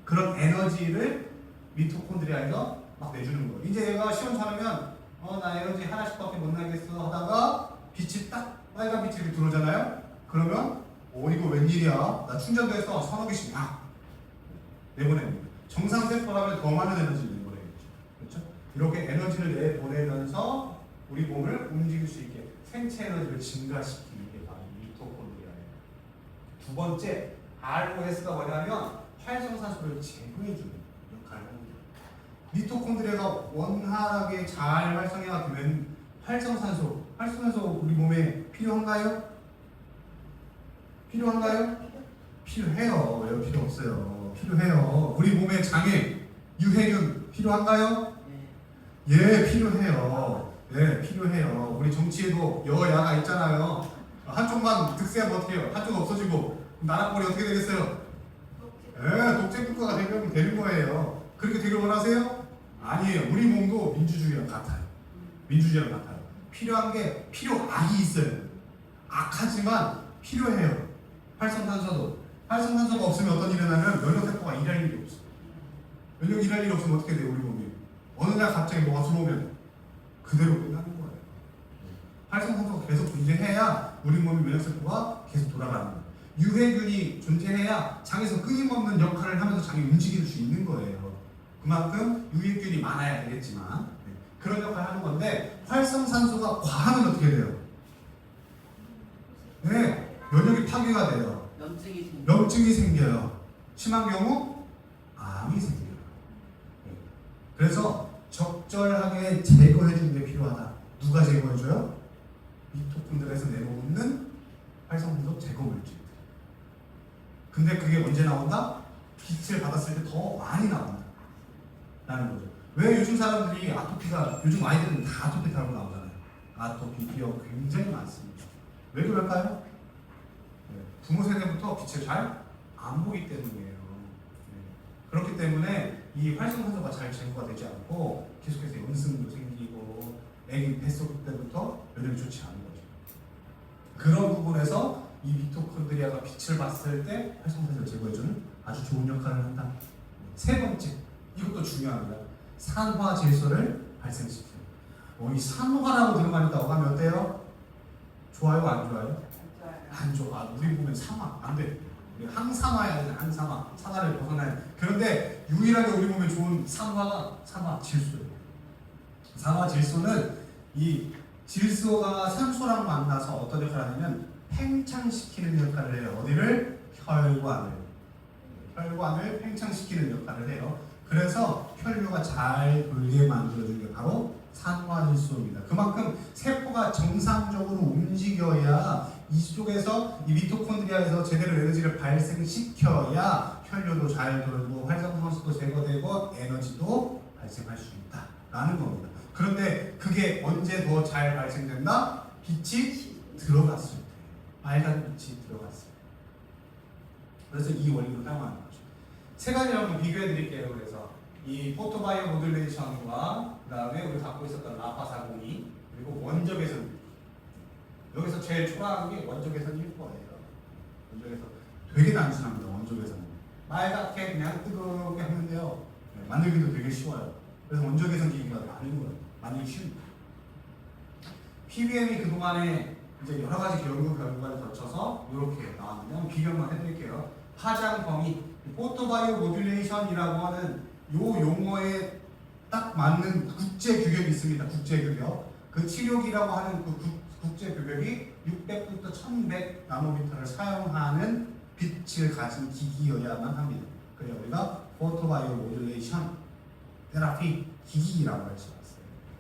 그런 에너지를 미토콘드리아에서 막 내주는 거예요. 이제 얘가 시원찮으면 나 에너지 하나씩밖에 못 나겠어 하다가 빛이 딱 빨간 빛이 이렇게 들어오잖아요. 그러면 이거 웬일이야? 나 충전도 해서 서너 개씩 막 내보냅니다. 정상 세포라면 더 많은 에너지를 내보내겠죠. 그렇죠? 이렇게 에너지를 내보내면서 우리 몸을 움직일 수 있게 생체 에너지를 증가시키는 게 바로 미토콘드리아예요. 두 번째, ROS가 뭐냐면 활성산소를 제거해주는 역할을 합니다. 미토콘드리아가 원활하게 잘 활성화가 되면 활성산소 우리 몸에 필요한가요? 필요해요. 왜 필요 없어요? 필요해요. 우리 몸의 장에 유해균 필요한가요? 예, 필요해요. 네, 필요해요. 우리 정치에도 여야가 있잖아요. 한쪽만 득세하면 어떻게 해요? 한쪽 없어지고 나라꼴이 어떻게 되겠어요? 예, 독재 국가가 되는 거예요. 그렇게 되길 원하세요? 아니에요. 우리 몸도 민주주의랑 같아요. 필요한 게 필요악이 있어요. 악하지만 필요해요. 활성산소가 없으면 어떤 일이 나면 면역세포가 일할 일이 없어요. 일할 일이 없으면 어떻게 돼요? 우리 몸이 어느 날 갑자기 뭐가 들어오면 그대로 끝나는 거예요. 활성산소가 계속 존재해야 우리 몸의 면역세포가 계속 돌아가는 거예요. 유해균이 존재해야 장에서 끊임없는 역할을 하면서 장이 움직일 수 있는 거예요. 그만큼 유해균이 많아야 되겠지만 그런 역할을 하는 건데 활성산소가 과하면 어떻게 돼요? 네, 면역이 파괴가 돼요. 염증이 생겨요. 심한 경우 암이 생겨요. 그래서 적절하게 제거해주는 게 필요하다. 누가 제거해줘요? 미토콘드리아에서 내려오는 활성산소 제거 물질. 근데 그게 언제 나온다? 빛을 받았을 때 더 많이 나온다 라는 거죠. 왜 요즘 사람들이 요즘 아이들은 다 아토피 달고 나오잖아요. 아토피, 비염 굉장히 많습니다. 왜 그럴까요? 부모 세대부터 빛을 잘 안 보기 때문이에요. 그렇기 때문에 이 활성산소가 잘 제거가 되지 않고 계속해서 염증도 생기고 애기 뱃속 때부터 면역이 좋지 않은 거죠. 그런 부분에서 이 미토콘드리아가 빛을 봤을 때 활성산소를 제거해주는 아주 좋은 역할을 한다. 세 번째, 이것도 중요합니다. 산화질소를 발생시켜요. 이 산화라고 들어가니까 하면 어때요? 좋아요, 안 좋아요? 안 좋아. 우리 몸에 산화 안 돼. 우리 항산화해야 되는 항산화, 산화를 벗어나야 돼. 그런데 유일하게 우리 몸에 좋은 산화가 산화질소예요. 산화질소는 이 질소가 산소랑 만나서 어떤 역할을 하냐면 팽창시키는 역할을 해요. 어디를? 혈관을 팽창시키는 역할을 해요. 그래서 혈류가 잘 돌게 만들어주는 게 바로 산화질소입니다. 그만큼 세포가 정상적으로 움직여야 이쪽에서 이 미토콘드리아에서 제대로 에너지를 발생시켜야 혈류도 잘 돌고 활성산소도 제거되고 에너지도 발생할 수 있다라는 겁니다. 그런데 그게 언제 더 잘 발생된다? 빛이 들어갔을 때, 빨간 빛이 들어갔을 때. 그래서 이 원리로 사용하는 거죠. 세 가지를 한번 비교해 드릴게요. 그래서 이 포토바이오 모듈레이션과 그 다음에 우리 갖고 있었던 라파 402 그리고 원적 개선. 여기서 제일 초라한 게 원적 개선일 거예요. 원적 개선 되게 단순합니다. 원적 개선 빨갛게 그냥 뜨겁게 하는데요. 네, 만들기도 되게 쉬워요. 그래서 원적 개선 기기가 많은 거예요. 만들기 쉽니다. PBM이 그동안에 이제 여러 가지 연구 결과를 거쳐서 이렇게 나왔는데 한번 비교만 해드릴게요. 파장 범위, 포토바이오 모듈레이션이라고 하는 요 용어에 딱 맞는 국제 규격이 있습니다. 국제 규격. 그 치료기라고 하는 그 국제 규격이 600부터 1100 나노미터를 사용하는 빛을 가진 기기여야만 합니다. 그래야 우리가 포토바이오 모듈레이션 테라피 기기라고 할 수가 있어요.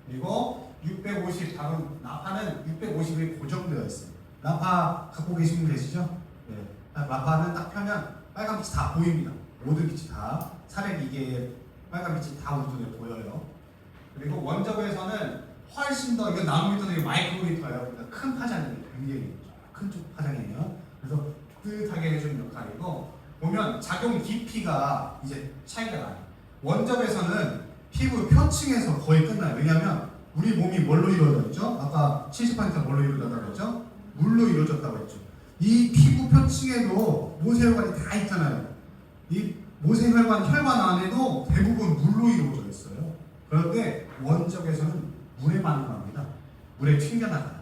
그리고 650 다음 라파는 650이 고정되어 있습니다. 라파 갖고 계신 분 계시죠? 네. 라파는 딱 펴면 빨간 빛이 다 보입니다. 모든 빛이 다 402개의 빨간 빛이 다 우리 눈에 보여요. 그리고 원적에서는 훨씬 더 이건 나노미터는 이거 마이크로미터예요. 그러니까 큰 파장이에요. 굉장히 큰 쪽 파장이에요. 그래서 뜨뜻하게 해주는 역할이고 보면 작용 깊이가 이제 차이가 나요. 원적에서는 피부 표층에서 거의 끝나요. 왜냐하면 우리 몸이 뭘로 이루어져 있죠? 아까 70%가 뭘로 이루어졌다고 했죠? 물로 이루어졌다고 했죠. 이 피부 표층에도 모세혈관이 다 있잖아요. 이 모세혈관 혈관 안에도 대부분 물로 이루어져 있어요. 그런데 원적에서는 물에 반응합니다. 물에 튕겨나가요.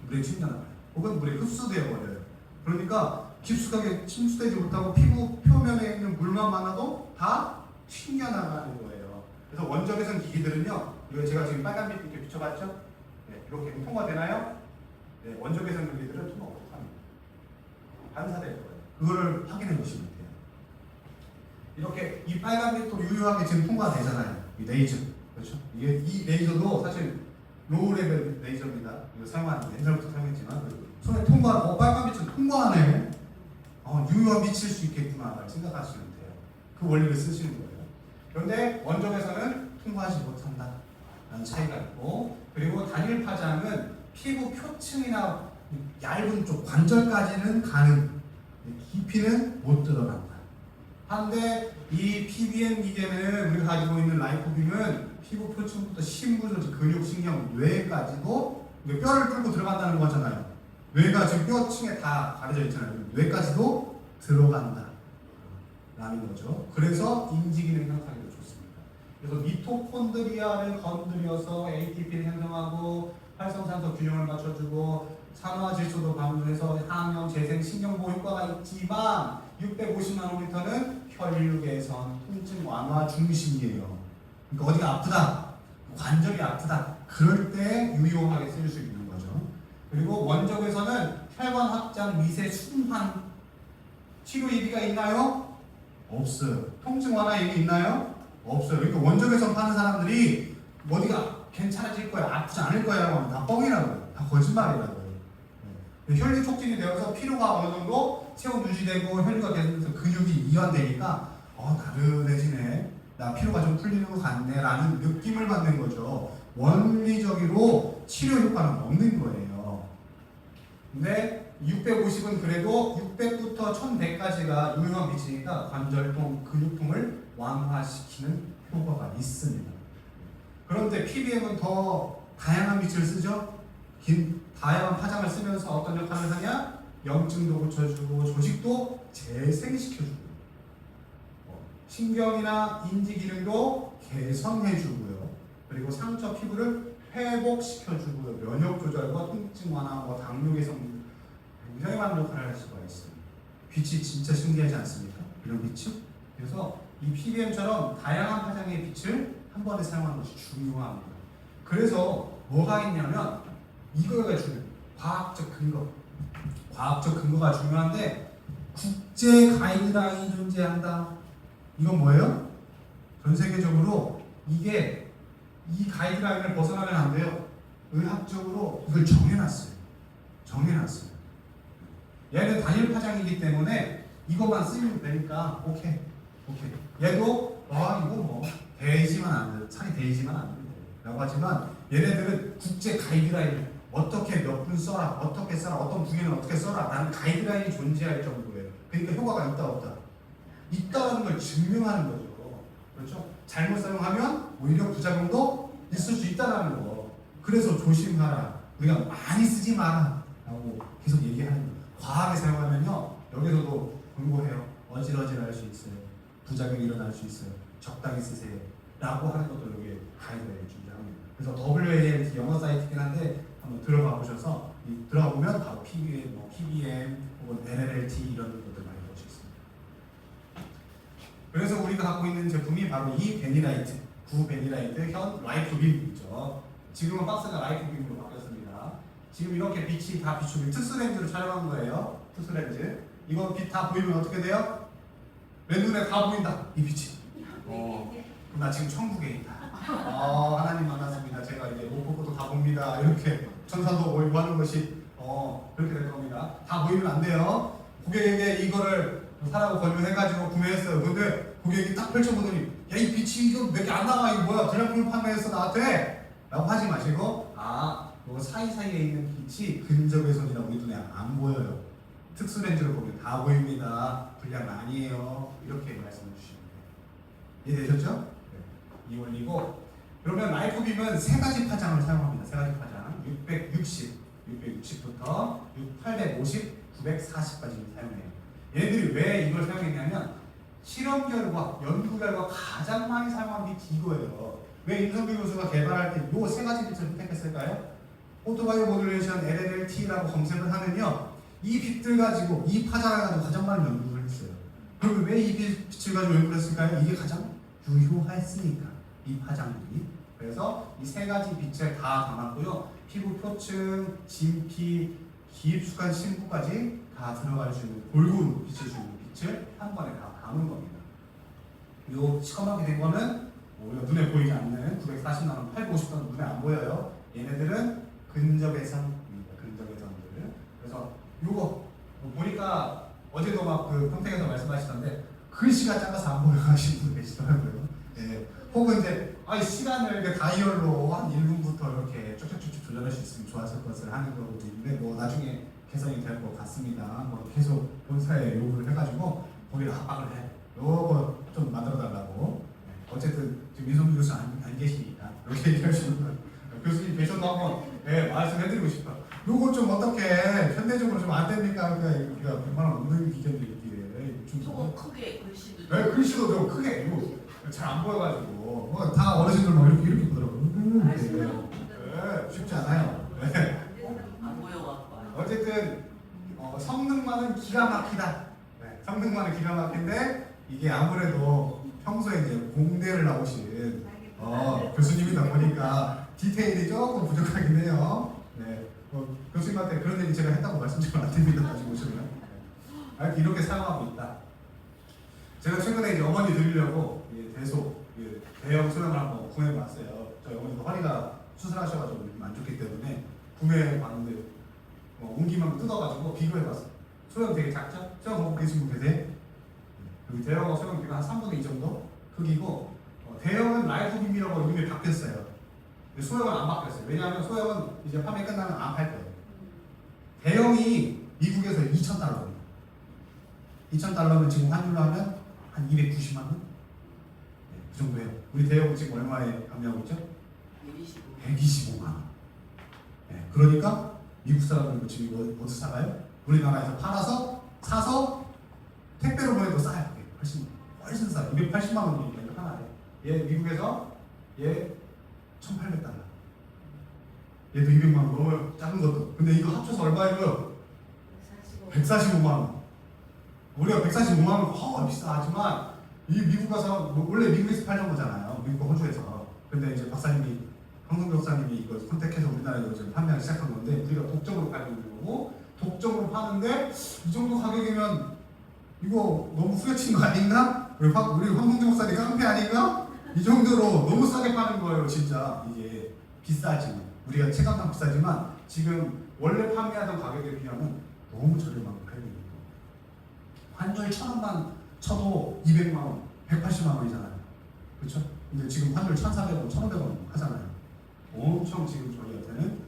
물에 튕겨나가요. 혹은 물에 흡수되어 버려요. 그러니까 깊숙하게 침수되지 못하고 피부 표면에 있는 물만 많아도 다 튕겨나가는 거예요. 그래서 원적외선 기기들은요, 이거 제가 지금 빨간 빛 이렇게 비춰봤죠? 네, 이렇게 통과되나요? 네, 원적외선 기기들은 통과 못합니다. 반사될 거예요. 그거를 확인해 보시면 돼요. 이렇게 이 빨간 빛도 유효하게 지금 통과되잖아요. 이 레이저, 그렇죠? 이게 이 레이저도 사실 로우 레벨 레이저입니다. 이거 사용하는 옛날부터 사용했지만 손에 통과하고 빨간 빛은 통과하네. 유효한 빛일 수 있겠구나 생각하시면 돼요. 그 원리를 쓰시는 거예요. 그런데 원적에서는 통과하지 못한다 라는 차이가 있고, 그리고 단일 파장은 피부 표층이나 얇은 쪽 관절까지는 가는, 깊이는 못 들어간다. 한데 이 PBM 기계는 우리가 가지고 있는 라이코빔은 피부 표층부터 심부조직, 근육, 신경, 뇌까지도 뼈를 뚫고 들어간다는 거잖아요. 뇌가 지금 뼈층에 다 가려져 있잖아요. 뇌까지도 들어간다 라는 거죠. 그래서 인지기능 향상에도 좋습니다. 그래서 미토콘드리아를 건드려서 ATP를 형성하고 활성산소 균형을 맞춰주고 산화질소도 방출해서 항염, 재생, 신경보호 효과가 있지만 650나노미터는 혈류 개선, 통증 완화 중심이에요. 그러니까 어디가 아프다, 관절이 아프다, 그럴 때 유용하게 쓸 수 있는 거죠. 그리고 원적에서는 혈관 확장, 미세 순환 치료 얘기가 있나요? 없어요. 통증 완화 얘기 있나요? 없어요. 그러니까 원적외선 파는 사람들이 어디가 괜찮아질 거야, 아프지 않을 거야 라고 하면 다 뻥이라고요. 다 거짓말이라고요. 네. 혈류 촉진이 되어서 피로가 어느 정도 체온 유지되고 혈류가 계속해서 근육이 이완되니까 나른해지네, 나 피로가 좀 풀리는 것 같네 라는 느낌을 받는 거죠. 원리적으로 치료 효과는 없는 거예요. 근데 650은 그래도 600부터 1100까지가 유효한 빛이니까 관절통, 근육통을 완화시키는 효과가 있습니다. 그런데 PBM은 더 다양한 빛을 쓰죠. 다양한 파장을 쓰면서 어떤 역할을 하냐? 염증도 고쳐주고 조직도 재생시켜주고 신경이나 인지 기능도 개선해주고요. 그리고 상처 피부를 회복시켜주고요. 면역 조절과 통증 완화, 당뇨 개선 굉장히 많은 역할을 할 수가 있습니다. 빛이 진짜 신기하지 않습니까? 이런 빛이. 그래서 이 PBM처럼 다양한 파장의 빛을 한 번에 사용하는 것이 중요합니다. 그래서 뭐가 있냐면 이거가 중요해요. 과학적 근거가 중요한데 국제 가이드라인이 존재한다. 이건 뭐예요? 전 세계적으로 이게 이 가이드라인을 벗어나면 안 돼요. 의학적으로 이걸 정해놨어요. 얘는 단일 파장이기 때문에 이것만 쓰면 되니까 오케이. 얘도 이거 뭐 살이 데이지만 안 돼. 라고 하지만 얘네들은 국제 가이드라인을 어떻게 몇 분 써라, 어떻게 써라, 어떤 부위는 어떻게 써라 라는 가이드라인이 존재할 정도예요. 그러니까 효과가 있다 없다. 있다는 걸 증명하는 거죠. 그렇죠? 잘못 사용하면 오히려 부작용도 있을 수 있다는 거. 그래서 조심하라. 우리가 많이 쓰지 마라 라고 계속 얘기하는 거예요. 과하게 사용하면요 여기서도 공고해요. 어질어질할 수 있어요. 부작용이 일어날 수 있어요. 적당히 쓰세요 라고 하는 것도 여기 가이드라인이 존재합니다. 그래서 WALT 영어 사이트긴 한데 한번 들어가 보셔서 들어가 보면 바로 PBM 혹은 LLT 이런 것들 많이 볼 수 있습니다. 그래서 우리가 갖고 있는 제품이 바로 이 베니라이트, 구베니라이트 현 라이프빔이죠. 지금은 박스가 라이프빔으로 바뀌었습니다. 지금 이렇게 빛이 다 비추고 특수 렌즈로 촬영한 거예요. 특수 렌즈. 이거 빛 다 보이면 어떻게 돼요? 내 눈에 다 보인다. 이 빛이. 그럼 나 지금 천국에 있다. 하나님 만났습니다. 제가 이제 못 볼 것도 다 봅니다. 이렇게 천사도 보이고 하는 것이 그렇게 될 겁니다. 다 보이면 안 돼요. 고객에게 이거를 사라고 권유해가지고 구매했어요. 근데 고객이 딱 펼쳐보더니 야, 이 빛이 이거 몇 개 안 나와. 이거 뭐야? 불량품 판매해서 나한테 라고 하지 마시고 뭐 사이사이에 있는 빛이 근접해선이라 우리 눈에 안 보여요. 특수 렌즈를 보면 다 보입니다. 불량 아니에요. 이렇게 말씀해 주시면 돼요. 이해되셨죠? 네. 이 원리고 그러면 라이프빔은 세 가지 파장을 사용합니다. 세 가지 파장 660부터 850, 940까지 사용해요. 얘네들이 왜 이걸 사용했냐면 실험 결과, 연구 결과 가장 많이 사용한 빛이 이거예요. 왜 임성규 교수가 개발할 때 이 세 가지 빛을 선택했을까요? 오토바이오 모듈레이션 LLT라고 검색을 하면요 이 빛들 가지고 이 파장을 가지고 가장 많은 연구를 했어요. 그럼 왜 이 빛을 가지고 연구를 했을까요? 이게 가장 유효했으니까 이 파장들이. 그래서 이 세 가지 빛을 다 담았고요. 피부 표층, 진피, 기입수간 심부까지 다 들어갈 수 있는 골고루 빛을 주는 빛을 한 번에 다 담은 겁니다. 요 시커멓게 된 거는 우리가 눈에 보이지 않는 940나노, 850나노 눈에 안 보여요. 얘네들은 근접해선입니다. 근접해선들. 그래서 요거 보니까 어제도 막 그 평택에서 말씀하시던데 글씨가 작아서 안 보여 하시는 분 계시더라고요. 예. 혹은 이제 시간을 이렇게 다이얼로 한 1분부터 이렇게 쭉쭉쭉 조절할 수 있으면 좋았을 것을 하는 거고 있는데 뭐 나중에 개선이 될 것 같습니다. 뭐 계속 본사에 요구를 해가지고 거기를 압박을 해. 요거 좀 만들어 달라고. 어쨌든 지금 민성규 교수 안 계시니까 이렇게 얘기하시는 분 교수님 계셔도 한번 말씀해드리고 싶다. 요거 좀 어떻게 현대적으로 좀 안 됩니까? 그러니까 우리가 100만 원 없는 기계들이 있기에 저거 크게 글씨도 네, 글씨도 좀 크게 잘 안 보여가지고 다 어르신들 막 이렇게 보더라고요. 쉽지 않아요. 안 보여갖고. 어쨌든 성능만은 기가 막히다. 성능만은 기가 막힌데 이게 아무래도 평소에 이제 공대를 나오신 교수님이다 보니까 디테일이 조금 부족하긴 해요. 네, 교수님한테 그런 얘기 제가 했다고 말씀드리면 안 됩니다. 가지고 오시면 이렇게 사용하고 있다. 제가 최근에 이제 어머니 드리려고 대형 소형을 한번 구매해봤어요. 저희 어머니도 허리가 수술하셔가지고 안 좋기 때문에 구매해봤는데 옮기만 뜯어가지고 비교해봤어요. 소형 되게 작죠? 소형 보고 계신 분 계세요? 여기 대형하고 소형 비가 한 3분의 2 정도 크기고 대형은 라이프빔이라고 이름이 바뀌었어요. 근데 소형은 안 바뀌었어요. 왜냐하면 소형은 이제 판매 끝나면 안 팔 거예요. 대형이 미국에서 2,000달러입니다. 2,000달러면 지금 환율로 하면 한 290만 원? 네, 그 정도예요. 우리 대형은 지금 얼마에 판매하고 있죠? 125만 원. 네, 그러니까 미국 사람들은 지금 어디서 사가요? 우리나라에서 사서 택배로 보내도 싸요. 훨씬 싸요. 280만 원이니까 하나에. 얘 미국에서 얘 1,800달러. 얘도 200만 원 넘어요. 작은 것도. 근데 이거 합쳐서 얼마예요? 145만 원. 우리가 145만 원 비싸지만 이 미국 가서 원래 미국에서 팔던 거잖아요. 미국과 호주에서. 근데 이제 박사님이 황성규 박사님이 이거 컨택해서 우리나라에서 지금 판매하기 시작한 건데 우리가 독점으로 팔고 있는 거고 독점으로 파는데 이 정도 가격이면 이거 너무 후려친 거 아닌가? 우리 황성규 박사님 깡패 아닌가? 이 정도로 너무 싸게 파는 거예요 진짜. 이게 비싸지만 우리가 체감상 비싸지만 지금 원래 판매하던 가격에 비하면 너무 저렴하고 팔립니다. 환율 1,000원만 쳐도 200만 원, 180만 원이잖아요. 그렇죠? 근데 지금 환율 1,400원, 1,500원 하잖아요. 엄청 지금 저희한테는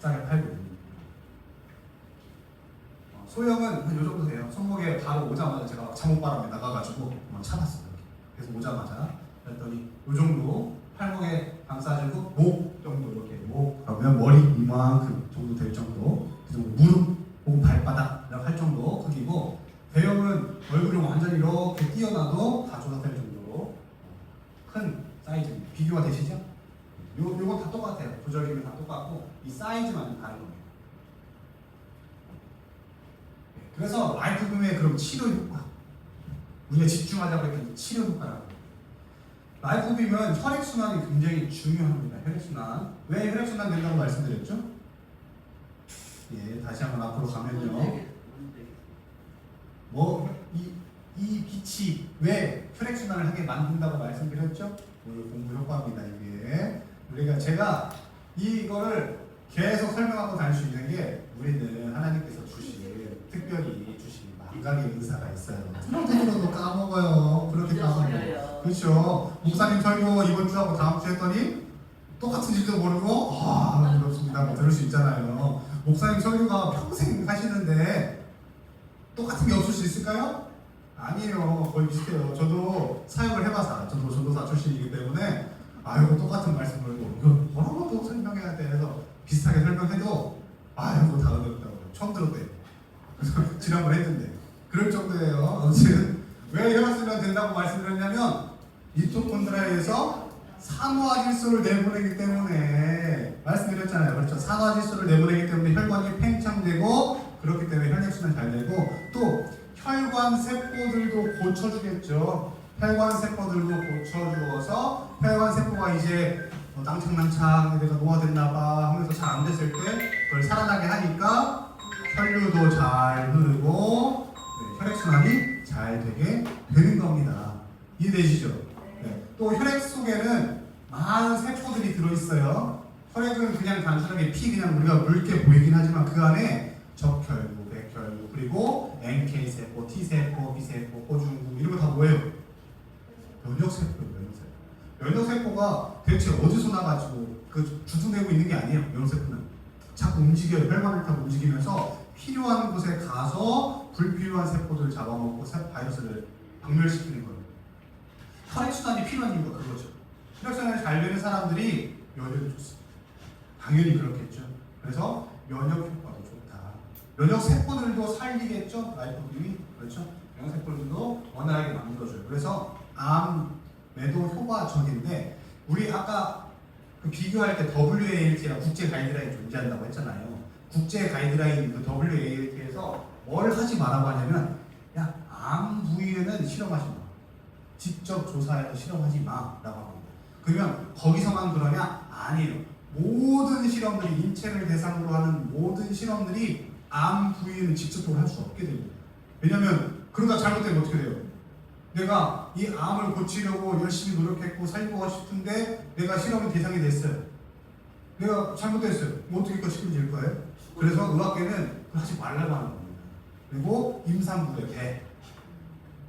싸게 팔고 있습니다. 소형은 한 요 정도 돼요. 손목에 바로 오자마자 제가 잠옷바람에 나가가지고 참았어요. 그래서 오자마자 그랬더니 요 정도 팔목에 감싸주고 목 정도 이렇게 목 그러면 머리 이만큼 정도 될 정도 그 정도 무릎 혹은 발바닥 이렇게 할 정도 크기고 대형은 얼굴이 완전히 이렇게 띄어나도 다 조사될 정도로 큰 사이즈입니다. 비교가 되시죠? 요건 다 똑같아요. 조절기는 다 똑같고 이 사이즈만 좀 다른 겁니다. 그래서 라이프붐의 그런 치료 효과 우리가 집중하자고 했던 치료 효과라고 라이프빔은 혈액순환이 굉장히 중요합니다. 혈액순환 왜 혈액순환 된다고 말씀드렸죠? 예, 다시 한번 앞으로 가면요 이 빛이 왜 혈액순환을 하게 만든다고 말씀드렸죠? 오늘 공부 효과입니다. 이게 제가 이거를 계속 설명하고 다닐 수 있는 게 우리는 하나님께서 특별히 주신 망각의 은사가 있어요. 들어도 까먹어요. 그렇게 까먹어요. 그렇죠. 목사님 설교 이번 주하고 다음 주 했더니 똑같은 일도 모르고 그렇습니다. 뭐 들을 수 있잖아요. 목사님 설교가 평생 하시는데 똑같은 게 없을 수 있을까요? 아니에요. 거의 비슷해요. 저도 사역을 해봐서 저도 전도사 출신이기 때문에 이거 똑같은 말씀을 이거 뭐라고 또 설명해야 돼 해서 비슷하게 설명해도 이거 다 어렵다고 처음 들었대요. 그래서 지난번 했는데 그럴 정도예요. 아무튼 왜 혈액순환 된다고 말씀드렸냐면 미토콘드리아에서 산화질소를 내보내기 때문에 말씀드렸잖아요. 그렇죠. 산화질소를 내보내기 때문에 혈관이 팽창되고 그렇기 때문에 혈액순환이 잘 되고 또 혈관 세포들도 고쳐주겠죠. 혈관 세포들도 고쳐주어서 혈관 세포가 이제 낭창낭창 내가 노화됐나봐 하면서 잘 안 됐을 때 그걸 살아나게 하니까 혈류도 잘 흐르고 혈액순환이 잘 되게 되는 겁니다. 이해되시죠? 네. 또 혈액 속에는 많은 세포들이 들어있어요. 혈액은 그냥 단순하게 피 그냥 우리가 묽게 보이긴 하지만 그 안에 적혈구, 백혈구, 그리고 NK세포, T세포, B세포, 호중구 이런 거 다 뭐예요? 면역세포예요. 면역세포가 대체 어디서 나가지고 주둔되고 있는 게 아니에요. 면역세포는 자꾸 움직여요. 혈관을 타고 움직이면서 필요한 곳에 가서 불필요한 세포들을 잡아먹고 바이러스를 박멸시키는 거예요. 혈액순환이 필요한 이유가 그거죠. 혈액순환이 잘 되는 사람들이 면역이 좋습니다. 당연히 그렇겠죠. 그래서 면역 효과도 좋다. 면역 세포들도 살리겠죠. 라이프빔이 그렇죠. 면역 세포들도 원활하게 만들어줘요. 그래서 암에도 효과적인데 우리 아까 비교할 때 WALT랑 국제 가이드라인이 존재한다고 했잖아요. 국제 가이드라인 WALT에서 뭘 하지 말라고 하냐면 암 부위에는 실험하지 마. 직접 조사해서 실험하지 마라고 합니다. 그러면 거기서만 그러냐? 아니에요. 모든 실험들이 인체를 대상으로 하는 모든 실험들이 암 부위에는 직접적으로 할 수 없게 됩니다. 왜냐면 그러다 잘못되면 어떻게 돼요? 내가 이 암을 고치려고 열심히 노력했고 살고 싶은데 내가 실험의 대상이 됐어요. 내가 잘못됐어요. 어떻게 책임질 거예요? 그래서 의학계는 하지 말라고 하는 겁니다. 그리고 임산부의 개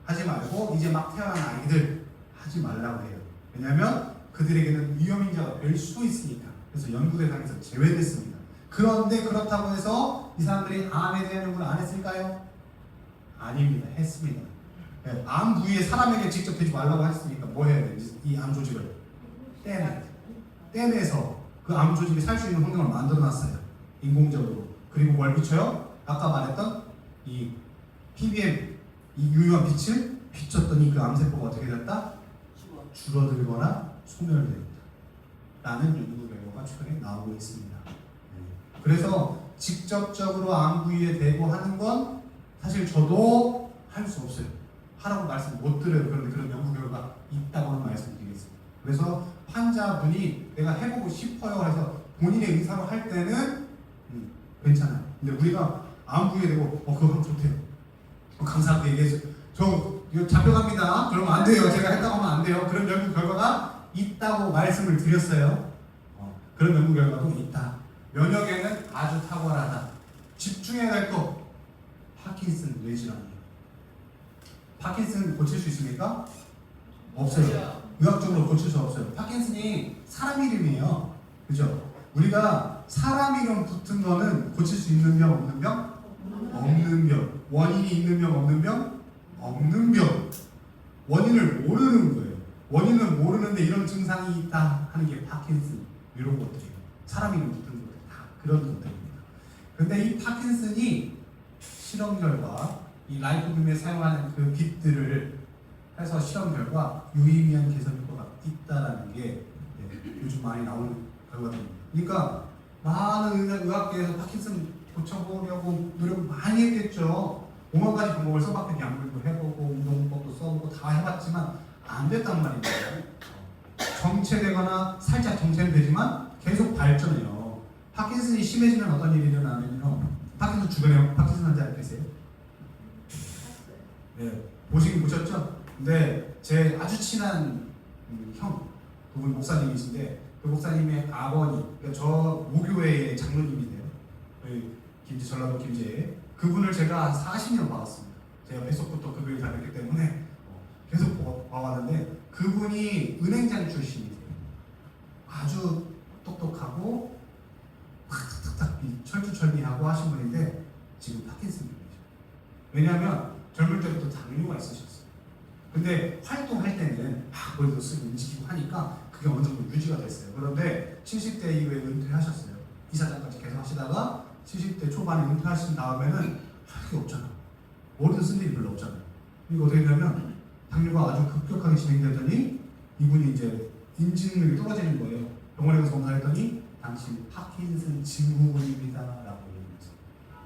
하지 말고 이제 막 태어난 아이들 하지 말라고 해요. 왜냐하면 그들에게는 위험인자가 될 수 있으니까. 그래서 연구 대상에서 제외됐습니다. 그런데 그렇다고 해서 이 사람들이 암에 대한 연구를 안 했을까요? 아닙니다. 했습니다. 네, 암 부위에 사람에게 직접 되지 말라고 했으니까 뭐 해야 되지? 이 암 조직을 떼내서 그 암 조직이 살 수 있는 환경을 만들어놨어요. 인공적으로. 그리고 뭘 비춰요? 아까 말했던 이 PBM 이 유효한 빛을 비췄더니 그 암세포가 어떻게 됐다? 줄어들거나 소멸됩니다. 라는 연구 결과가 최근에 나오고 있습니다. 그래서 직접적으로 암 부위에 대고 하는 건 사실 저도 할 수 없어요. 하라고 말씀 못 드려요. 그런데 그런 연구 결과가 있다고는 말씀드리겠습니다. 그래서 환자분이 내가 해보고 싶어요 해서 본인의 의사로 할 때는 괜찮아요. 근데 우리가 안부에 대고 그거 하면 좋대요. 감사하게 얘기해서 이거 잡혀갑니다. 그러면 안 돼요. 제가 했다고 하면 안 돼요. 그런 연구 결과가 있다고 말씀을 드렸어요. 그런 연구 결과도 있다. 면역에는 아주 탁월하다. 집중해야 할 거 파킨슨 뇌질환이에요. 파킨슨 고칠 수 있습니까? 없어요. 의학적으로 고칠 수 없어요. 파킨슨이 사람 이름이에요. 그죠? 우리가 사람 이름 붙은 거는 고칠 수 있는 병, 없는 병? 없는 병. 원인이 있는 병, 없는 병? 없는 병. 원인을 모르는 거예요. 원인을 모르는데 이런 증상이 있다 하는 게 파킨슨 이런 것들이에요. 사람 이름 붙은 것들 다 그런 것들입니다. 근데 이 파킨슨이 실험 결과 이 라이코빔에 사용하는 그 빛들을 해서 실험 결과 유의미한 개선 효과가 있다라는 게 요즘 많이 나오는 결과들입니다. 그러니까 많은 의학계에서 파킨슨 고쳐보려고 노력 많이 했겠죠. 5만 가지 방법을 써봤고 약물도 해보고 운동법도 써보고 다 해봤지만 안 됐단 말이에요. 정체되거나 살짝 정체는 되지만 계속 발전해요. 파킨슨이 심해지면 어떤 일이 일어나면요. 파킨슨 주변에 파킨슨 환자 계세요? 네, 보시긴 보셨죠? 근데 제 아주 친한 형, 그분 목사님이신데 그 목사님의 아버님, 그러니까 저 모교회의 장로님인데요. 김제 전라도 김제 그분을 제가 한 40년 봐왔습니다. 제가 뱃속부터 그 교회 다녔기 때문에 계속 봐왔는데 그분이 은행장 출신이세요. 아주 똑똑하고 탁탁탁 철두철미하고 하신 분인데 지금 파킨슨이죠. 왜냐하면 젊을 때부터 당뇨가 있으셨어요. 근데 활동할 때는 머리도 쓰고 움직이고 하니까 그게 어느 정도 유지가 됐어요. 그런데 70대 이후에 은퇴하셨어요. 이사장까지 계속 하시다가 70대 초반에 은퇴하신 다음에는 할 게 없잖아. 머리도 쓸 일이 별로 없잖아요. 이거 어떻게 되냐면 당뇨가 아주 급격하게 진행되더니 이분이 이제 인지 능력이 떨어지는 거예요. 병원에 가서 검사했더니 당신 파킨슨 증후군입니다 라고 얘기했어요.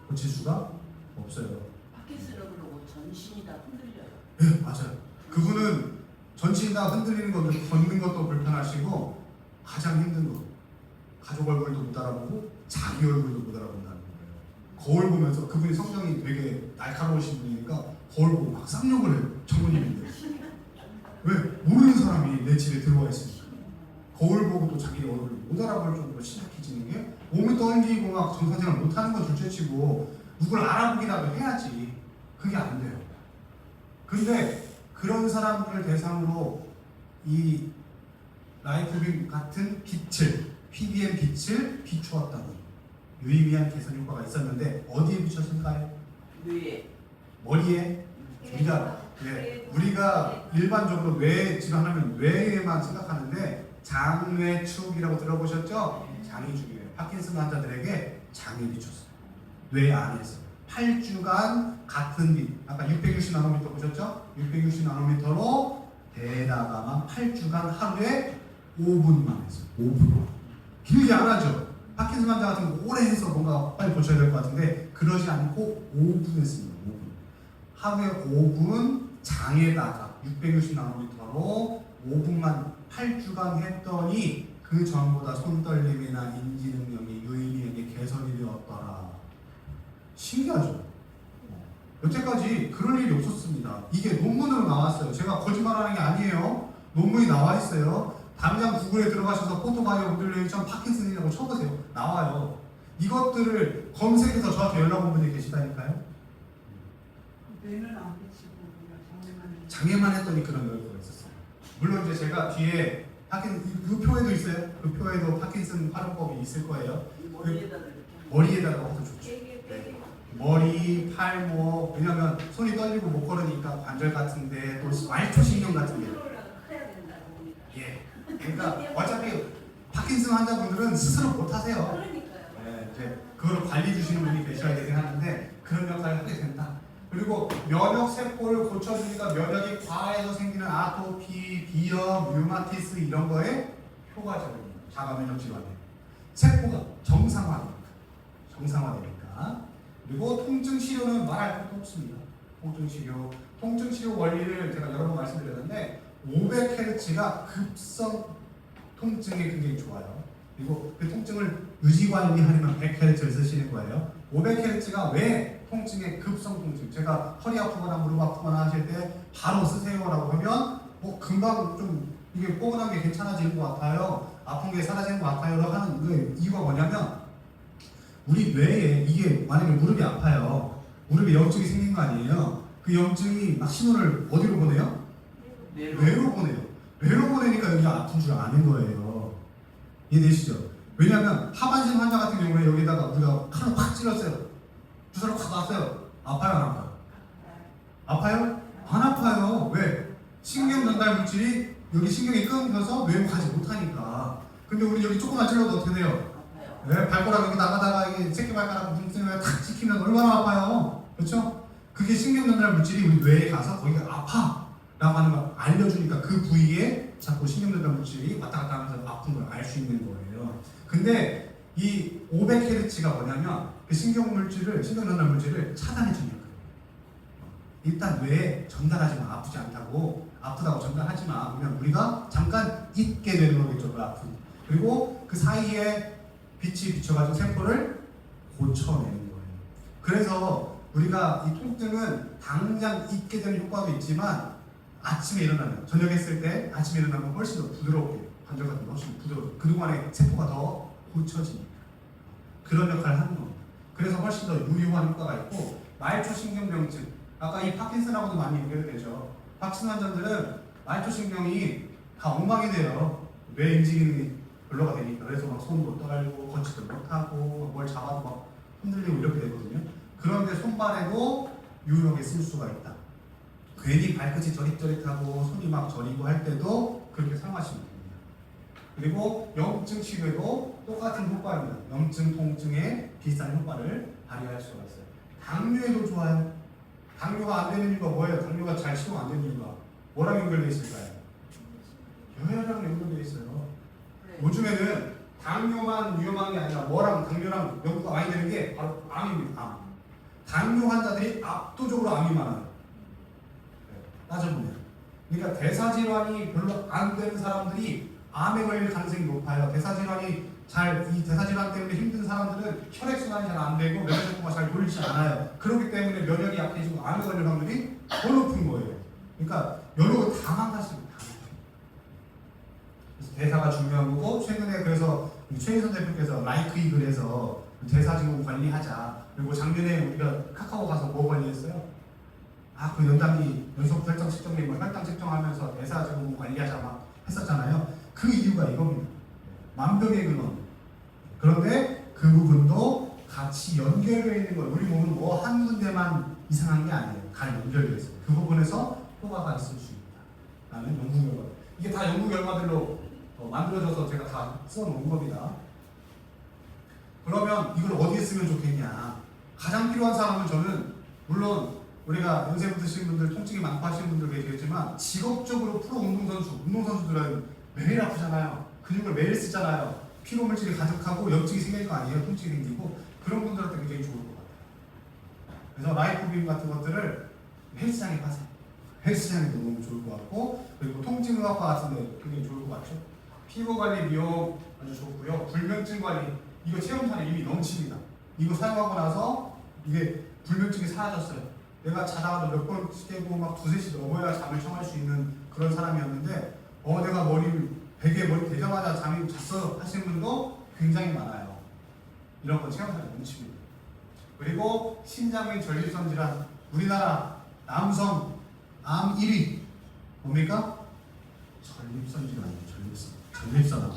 고칠 수가 없어요. 파킨슨을 그러고 전신이 다 흔들려요. 네, 맞아요. 그분은 전신이 다 흔들리는 것도 걷는 것도 불편하시고 가장 힘든 거 가족 얼굴도 못 알아보고 자기 얼굴도 못 알아본다는 거예요. 거울 보면서 그분이 성격이 되게 날카로우신 분이니까 거울 보고 막 쌍욕을 해요. 장모님인데 왜? 모르는 사람이 내 집에 들어와 있으니까 거울 보고 또 자기 얼굴을 못 알아볼 정도로 심각해지는 게 몸이 떨리고 막 정상생활 못하는 건 둘째치고 누굴 알아보기라도 해야지. 그게 안 돼요. 근데 그런 사람들을 대상으로 이 라이코빔 같은 빛을 PBM 빛을 비추었다고 유의미한 개선 효과가 있었는데 어디에 비추었을까요? 뇌에. 머리에. 우리가 일반적으로 뇌 질환하면 뇌에만 생각하는데 장뇌축이라고 들어보셨죠? 장이 중요해요. 파킨슨 환자들에게 장에 비췄어요. 뇌 안에서 8주간 같은 빛, 아까 660나노미터 보셨죠? 660나노미터로 대다가만 8주간 하루에 5분만 했어요. 5분. 길게 안 하죠. 파킨슨 환자 같은 거 오래 해서 뭔가 빨리 고쳐야 될 것 같은데 그러지 않고 5분 했습니다. 5분. 하루에 5분 장에다가 660나노미터로 5분만 8주간 했더니 그 전보다 손떨림이나 인지 능력이 유의미하게 개선이 되었더라. 신기하죠? 여태까지 그럴 일이 없었습니다. 이게 논문으로 나왔어요. 제가 거짓말하는 게 아니에요. 논문이 나와 있어요. 당장 구글에 들어가셔서 포토바이오 모듈레이션 파킨슨이라고 쳐보세요. 나와요. 이것들을 검색해서 저한테 연락 온 분이 계시다니까요. 뇌는 안 미치고 장애만 장애만 했더니 그런 결과가 있었어요. 물론 이제 제가 뒤에 그 표에도 있어요. 그 표에도 파킨슨 활용법이 있을 거예요. 머리에다가 이렇게. 머리에다가 해도 좋죠. 네. 머리, 팔목, 왜냐면 손이 떨리고 못 걸으니까 관절 같은데 또 말초신경 같은데. 예. 그러니까 어차피 파킨슨 환자분들은 스스로 못 하세요. 네, 이제 그걸 관리 주시는 분이 계셔야 되긴 하는데 그런 역할을 하게 된다. 그리고 면역 세포를 고쳐주니까 면역이 과해서 생기는 아토피, 비염, 류마티스 이런 거에 효과적입니다. 자가 면역 질환에 세포가 정상화되니까. 그리고 통증 치료는 말할 것도 없습니다. 통증 치료 원리를 제가 여러 번 말씀드렸는데 500Hz가 급성 통증이 굉장히 좋아요. 그리고 그 통증을 유지관리하려면 100Hz를 쓰시는 거예요. 500Hz가 왜 통증의 급성 통증, 제가 허리 아프거나 무릎 아프거나 하실 때 바로 쓰세요라고 하면 금방 좀 이게 뻐근한 게 괜찮아지는 것 같아요, 아픈 게 사라지는 것 같아요 라고 하는 그 이유가 뭐냐면, 우리 뇌에 이게 만약에 무릎이 아파요, 무릎에 염증이 생긴 거 아니에요. 그 염증이 막 신호를 어디로 보내요? 뇌로 보내요. 뇌로 보내니까 여기가 아픈 줄 아는 거예요. 이해되시죠? 왜냐하면 하반신 환자 같은 경우에 여기다가 우리가 칼을 확 찔렀어요. 주사를 확 놨어요. 아파요, 안 아파요? 아파요? 안 아파요. 왜? 신경 전달 물질이 여기 신경이 끊겨서 뇌로 가지 못하니까. 근데 우리 여기 조금만 찔러도 어떻게 돼요? 아파요. 네, 발가락 여기 나가다가 이게 새끼발가락 문틈에 탁 찍히면 얼마나 아파요. 그렇죠? 그게 신경 전달 물질이 우리 뇌에 가서 거기가 아파 라고 하는 걸 알려주니까 그 부위에 자꾸 신경 전달 물질이 왔다 갔다 하면서 아픈 걸 알 수 있는 거예요. 근데 이 500Hz가 뭐냐면 그 신경 전달 물질을 차단해주는 거예요. 일단 뇌에 전달하지마, 아프지 않다고, 아프다고 전달하지마, 그러면 우리가 잠깐 잊게 되는 거겠죠, 그 아픔. 그리고 그 사이에 빛이 비춰가지고 세포를 고쳐내는 거예요. 그래서 우리가 이 통증은 당장 잊게 되는 효과도 있지만, 아침에 일어나면, 저녁에 했을 때 아침에 일어나면 훨씬 더 부드럽게, 관절 같은 거 훨씬 부드럽게, 그동안에 세포가 더 고쳐지니까 그런 역할을 하는 겁니다. 그래서 훨씬 더 유효한 효과가 있고, 말초신경병증, 아까 이 파킨슨하고도 많이 연결되죠. 파킨슨 환자들은 말초신경이 다 엉망이 돼요. 뇌 움직임이 별로가 되니까. 그래서 막 손 못 떨고 걷지도 못하고 뭘 잡아도 막 흔들리고 이렇게 되거든요. 그런데 손발에도 유용하게 쓸 수가 있다. 괜히 발끝이 저릿저릿하고 손이 막 저리고 할 때도 그렇게 사용하시면 됩니다. 그리고 염증 치료에도 똑같은 효과입니다. 염증, 통증에 비슷한 효과를 발휘할 수가 있어요. 당뇨에도 좋아요. 당뇨가 안 되는 이유가 뭐예요? 당뇨가 잘 치료가 안 되는 이유가 뭐랑 연결되어 있을까요? 혈액이랑 연결되어 있어요. 요즘에는 당뇨만 위험한 게 아니라 뭐랑 당뇨랑 연구가 많이 되는 게 바로 암입니다. 암. 당뇨 환자들이 압도적으로 암이 많아요. 따져보면. 그러니까 대사질환이 별로 안 되는 사람들이 암에 걸릴 가능성이 높아요. 이 대사질환 때문에 힘든 사람들은 혈액순환이 잘 안 되고 면역세포가 잘 돌지 않아요. 그렇기 때문에 면역이 약해지고 암에 걸릴 확률이 더 높은 거예요. 그러니까 여러 다 망가지고 다. 그래서 대사가 중요한 거고, 최근에 그래서 최인선 대표께서 라이크 이글에서 대사증후 관리하자. 그리고 작년에 우리가 카카오 가서 뭐 관리했어요? 그 연장이 연속 혈당 측정된 걸 혈당 측정하면서 대사증후 관리하자 막 했었잖아요. 그 이유가 이겁니다. 만병의 근원. 그런데 그 부분도 같이 연결되어 있는 거예요. 우리 몸은 뭐 한 군데만 이상한 게 아니에요. 다 연결되어 있어요. 그 부분에서 효과가 있을 수 있다 라는 연구 결과. 이게 다 연구 결과들로 만들어져서 제가 다 써놓은 겁니다. 그러면 이걸 어디에 쓰면 좋겠냐? 가장 필요한 사람은 저는, 물론 우리가 연세부 드신 분들, 통증이 많고 하시는 분들 계시겠지만, 직업적으로 프로 운동선수들은 매일 아프잖아요. 근육을 매일 쓰잖아요. 피로 물질이 가득하고 염증이 생길 거 아니에요. 통증이 생기고. 그런 분들한테 굉장히 좋을 것 같아요. 그래서 라이프빔 같은 것들을 헬스장에 가세요. 헬스장에도 너무 좋을 것 같고, 그리고 통증의학과 같은 데 굉장히 좋을 것 같죠. 피부 관리, 미용 아주 좋고요. 불면증 관리, 이거 체험판에 이미 넘칩니다. 이거 사용하고 나서 이게 불면증이 사라졌어요. 내가 자다가도 몇 번씩 깨고 막 2~3시 넘어야 잠을 청할 수 있는 그런 사람이었는데, 내가 베개에 머리 대자마자 잠이 잤어 하시는 분도 굉장히 많아요. 이런 거 체험판에 넘칩니다. 그리고 신장의 전립선 질환, 우리나라 남성 암 1위 뭡니까? 전립선 질환이에요. 전립선암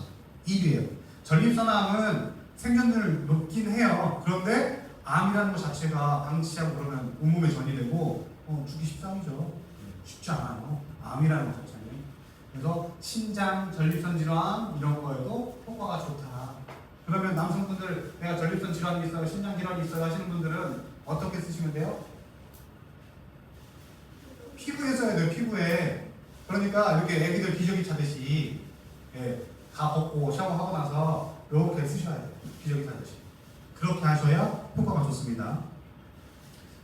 1위예요. 전립선암은 생존율 높긴 해요. 그런데 암이라는 것 자체가 방치하고 그러면 온몸에 전이되고 죽기 십상이죠. 쉽지 않아요. 암이라는 것 자체는. 그래서 신장, 전립선 질환 이런 거에도 효과가 좋다. 그러면 남성분들, 내가 전립선 질환이 있어요, 신장 질환이 있어요 하시는 분들은 어떻게 쓰시면 돼요? 피부에 써야 돼요. 피부에. 그러니까 이렇게 애기들 기저귀 차듯이 다 벗고 샤워하고 나서 이렇게 쓰셔야 돼요. 기저귀 차듯이. 그렇게 하셔야 효과가 좋습니다.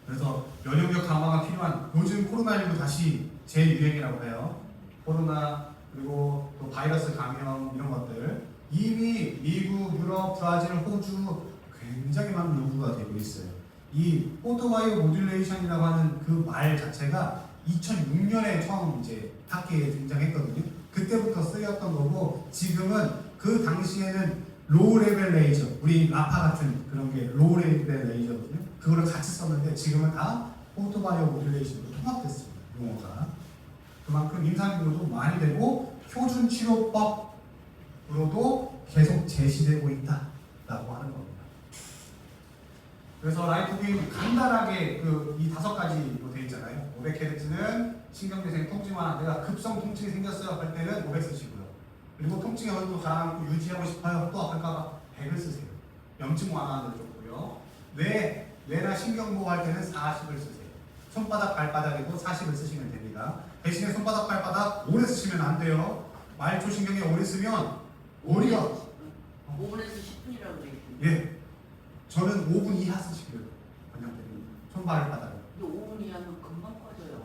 그래서 면역력 강화가 필요한, 요즘 코로나19 다시 재유행이라고 해요. 코로나 그리고 또 바이러스 감염 이런 것들 이미 미국, 유럽, 브라질, 호주 굉장히 많은 연구가 되고 있어요. 이 포토바이오 모듈레이션이라고 하는 그 말 자체가 2006년에 처음 이제 학계에 등장했거든요. 그때부터 쓰였던 거고 지금은 그 당시에는 로우 레벨 레이저, 우리 라파 같은 그런 게 로우 레벨 레이저거든요. 그거를 같이 썼는데 지금은 다 포토바이오 모듈레이션으로 통합됐습니다. 용어가 그만큼 임상으로도 많이 되고 표준 치료법으로도 계속 제시되고 있다라고 하는 겁니다. 그래서 라이프빔 간단하게 이 5가지로 되어 있잖아요. 500Hz는 신경내생 통증 완화, 내가 급성 통증이 생겼어요 할 때는 500 쓰시고요. 그리고 통증의 어느 가라앉고 유지하고 싶어요 또 아플까봐 100을 쓰세요. 염증 완화하는 데 좋고요. 뇌나 신경보호 할 때는 40을 쓰세요. 손바닥 발바닥에도 40을 쓰시면 됩니다. 대신에 손바닥 발바닥 오래 쓰시면 안 돼요. 말초신경에 오래 쓰면 머리가 5분에서 10분이라고 돼 있고. 예, 저는 5분 이하 쓰시기를 권장드립니다. 손발바닥. 근데 5분 이하면 금방 꺼져요.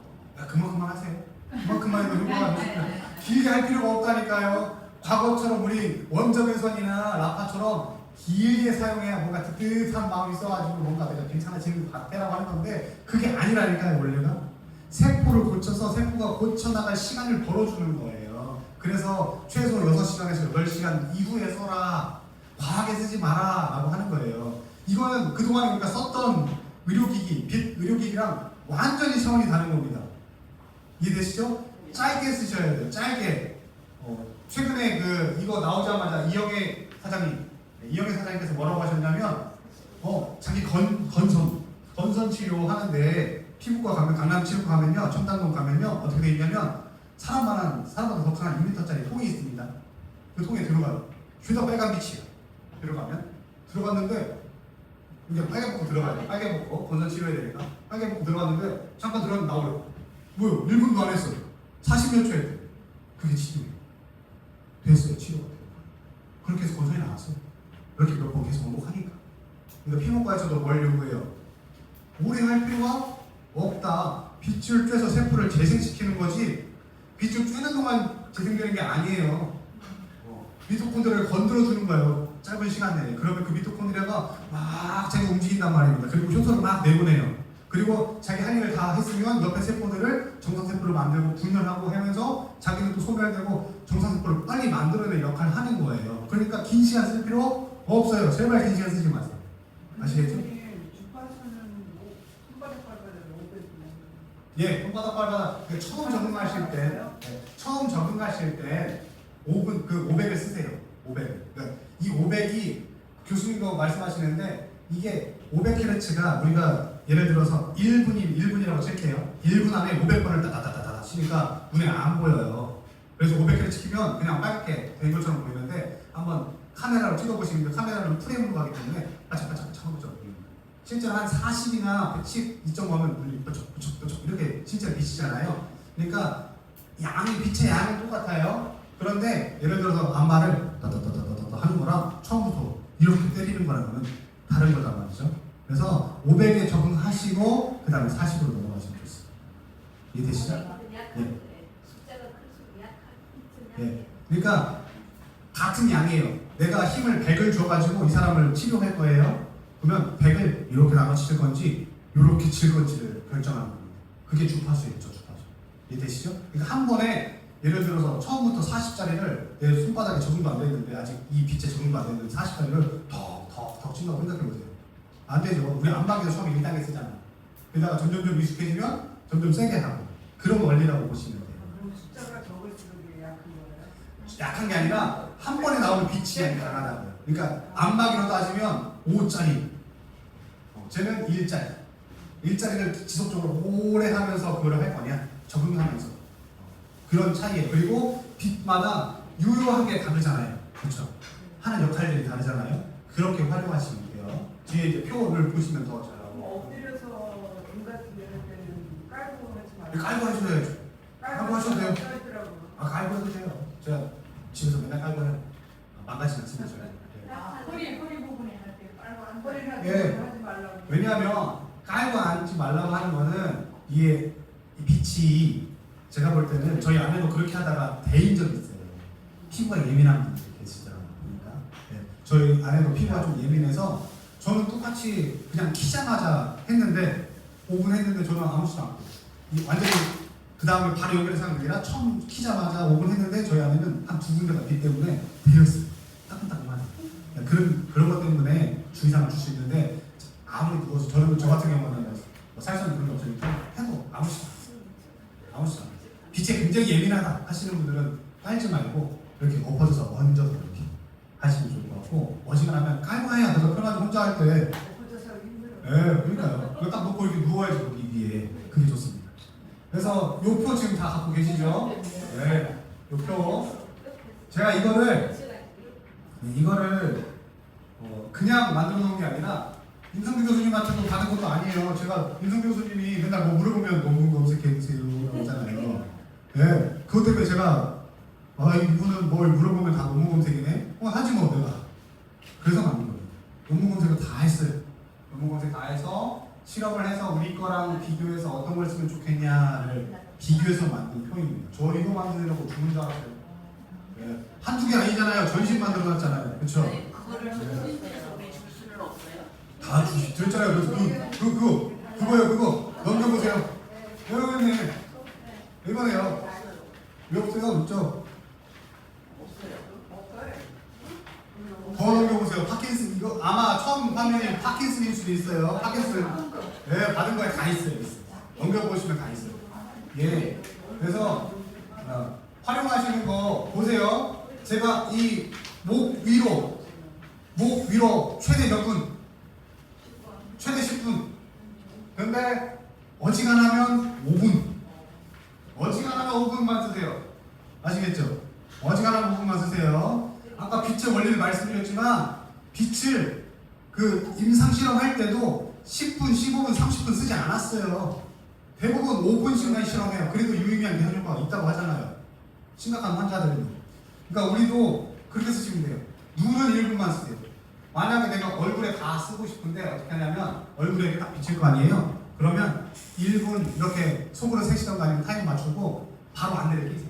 그만큼만 하세요. 그만큼만 해도 효과가 좋습니다. 길게 할 필요가 없다니까요. 과거처럼 우리 원적외선이나 라파처럼 길게 사용해야 뭔가 뜨뜻한 마음이 있어가지고 뭔가 내가 괜찮아지는 것 같아라고 하는 건데 그게 아니라니까요. 원래가 세포를 고쳐서 세포가 고쳐나갈 시간을 벌어주는 거예요. 그래서 최소 6시간에서 8시간 이후에 써라, 과하게 쓰지 마라 라고 하는 거예요. 이거는 그동안에 우리가 썼던 의료기기, 빛 의료기기랑 완전히 차원이 다른 겁니다. 이해되시죠? 짧게 쓰셔야 돼요. 짧게. 최근에 이거 나오자마자 이영애 사장님께서 뭐라고 하셨냐면 자기 건선 치료 하는데 피부과 가면 강남 치료과 가면요, 청담동 가면요 어떻게 돼 있냐면 사람보다 더 큰 2m짜리 통이 있습니다. 그 통에 들어가요. 휴다 빨간 빛이에요. 들어갔는데 이제 빨개 벗고 들어가야 돼. 빨개 벗고 건선 치료해야 되니까 빨개 벗고 들어갔는데 잠깐 들어갔는데 나오래요. 뭐요? 1분도 안 했어요. 40몇 초에 돼. 그게 치료예요. 됐어요. 치료가 돼요. 그렇게 해서 건선이 나왔어요. 이렇게 몇 번 계속 반복하니까. 그러니까 피부과에서도 뭘 요구해요? 오래 할 필요가 없다. 빛을 쬐서 세포를 재생시키는 거지 빛을 쬐는 동안 재생되는 게 아니에요. 미토콘드리아를 건드려주는 거예요. 짧은 시간 내에. 그러면 그 미토콘드리아가 막 자기 움직인단 말입니다. 그리고 효소를 막 내보내요. 그리고 자기 할 일을 다 했으면 옆에 세포들을 정상세포를 만들고 분열하고 하면서 자기는 또 소멸되고 정상세포를 빨리 만들어내는 역할을 하는 거예요. 그러니까 긴 시간 쓸 필요 없어요. 제발 긴 시간 쓰지 마세요. 아시겠죠? 주파수는 손바닥 발바닥 500. 예, 손바닥 발바닥 처음 적응하실 때 5분 500을 쓰세요. 500을. 그러니까 이 500이 교수님도 말씀하시는데 이게 500Hz가 우리가 예를 들어서 1분이라고 칠게요. 1분 안에 500번을 따다다다다 치니까 눈에 안 보여요. 그래서 500Hz 치면 그냥 빨갛게 된 것처럼 보이는데 한번 카메라로 찍어보시면 카메라는 프레임으로 가기 때문에 바짝바짝 하는 거죠. 실제로 한 40이나 110 이점 하면 눈이 뾰족 이렇게 진짜 빛이잖아요. 그러니까 빛의 양은 똑같아요. 그런데 예를 들어서 안마를 따다다다다다 하는 거랑 처음부터 이렇게 때리는 거랑은 다른 거단 말이죠. 그래서 500에 적응하시고 그 다음에 40으로 넘어가시면 좋습니다. 이해되시죠? 예. 예. 그러니까 같은 양이에요. 내가 힘을 100을 줘가지고 이 사람을 치료할 거예요. 그러면 100을 이렇게 나눠칠 건지 이렇게 칠 건지를 결정하는 겁니다. 그게 주파수예요. 주파수. 이해되시죠? 그러니까 한 번에 예를 들어서 처음부터 40짜리를 내 손바닥에 적응도 안 되는데 아직 이 빛에 적응도 안 되는데 40짜리를 더 친다고 생각해보세요. 안 되죠. 우리 안방에서 처음에 1단계 쓰잖아. 그러다가 점점 익숙해지면 점점 세게 하고 그런 원리라고 보시면 돼요. 그럼 숫자가 적을수록 약한 거예요? 약한 게 아니라 한 번에 나오는 빛이 강하다고요. 그러니까 안마기로 따지면 5짜리, 쟤는 1짜리. 1짜리를 지속적으로 오래 하면서 그걸 할 거냐? 적응하면서. 그런 차이예요. 그리고 빛마다 유효하게 다르잖아요. 그렇죠? 하는 역할들이 다르잖아요. 그렇게 활용하시면 돼요. 뒤에 이제 표를 보시면 더 잘 나오고. 엎드려서 눈 같은 데 할 때는 깔고 하지 말고. 깔고 하셔야죠. 깔고 하셔도 돼요. 써있더라고요. 깔고 해도 돼요. 제가 집에서 맨날 깔고 해요. 망가지면 쓰면서. 허리 부분에 할 때 깔고 안 허리를 예. 하지 말라고. 왜냐하면 깔고 앉지 말라고 하는 거는 이게 이 빛이 제가 볼 때는 저희 아내도 그렇게 하다가 데인 적이 있어요. 피부가 예민한 분들이 계시더라고요. 보니까 저희 아내도 피부가 좀 예민해서 저는 똑같이 그냥 키자마자 했는데 5분 했는데 저는 아무렇지도 않고 완전히 그 다음에 바로 연결해서 하는 게 아니라 처음 키자마자 5분 했는데 저희 아내는 한 2군데 갔기 때문에 되었어요. 따끈따끈하네. 그런 것 때문에 주의사항을 줄 수 있는데 아무리 누워서 저 같은 경우는 뭐 살수는 그런 게 없으니까 해도 아무렇지도 않아요. 빛에 굉장히 예민하다 하시는 분들은 깔지 말고 이렇게 엎어져서 얹어서 이렇게 하시면 좋을 것 같고 어지간하면 깔고 해야 더 편하게 혼자 할 때 엎어져서 힘들어. 그러니까요. 그거 딱 놓고 이렇게 누워야지 거기 위에 그게 좋습니다. 그래서 요 표 지금 다 갖고 계시죠? 네, 요 표. 제가 이거를 그냥 만들어 놓은 게 아니라 임성규 교수님한테도 받은 것도 아니에요. 제가 임성규 교수님이 맨날 뭐 물어보면 너무 검색해 보세요 하잖아요. 네, 그것 때문에 제가 이분은 뭘 물어보면 다 논문 검색이네. 하지 뭐 내가. 그래서 만든 거예요. 논문 검색을 다 했어요. 논문 검색 다 해서 실험을 해서 우리 거랑 비교해서 어떤 걸 쓰면 좋겠냐를 비교해서 만든 표입니다. 저 이거 만들려고 죽는 줄 알았어요. 네. 한두 개 아니잖아요. 전신 만들어놨잖아요. 그렇죠? 아니, 그거를 선생님께서 우리 줄 수는 없어요? 다 들었잖아요. 그래서 그거요. 넘겨보세요. 여기 이거네요. 왜 없어요? 없죠? 더 넘겨보세요. 파킨슨 이거 아마 처음 화면이 파킨슨일 수도 있어요. 파킨슨 네 받은 거에 다 있어요. 넘겨보시면 다 있어요. 예. 그래서 활용하시는 거 보세요. 제가 이 목 위로 최대 몇 분? 최대 10분. 근데 어지간하면 5분. 어지간하면 5분만 쓰세요. 아시겠죠? 어지간하면 5분만 쓰세요. 아까 빛의 원리를 말씀드렸지만 빛을 그 임상 실험할 때도 10분, 15분, 30분 쓰지 않았어요. 대부분 5분씩만 실험해요. 그래도 유의미한 계산 효과가 있다고 하잖아요. 심각한 환자들은. 그러니까 우리도 그렇게 쓰시면 돼요. 눈은 1분만 쓰세요. 만약에 내가 얼굴에 다 쓰고 싶은데 어떻게 하냐면 얼굴에 딱 비칠 거 아니에요? 그러면 1분 이렇게 속으로 세시던가 아니면 타임 맞추고 바로 안대를 끼세요.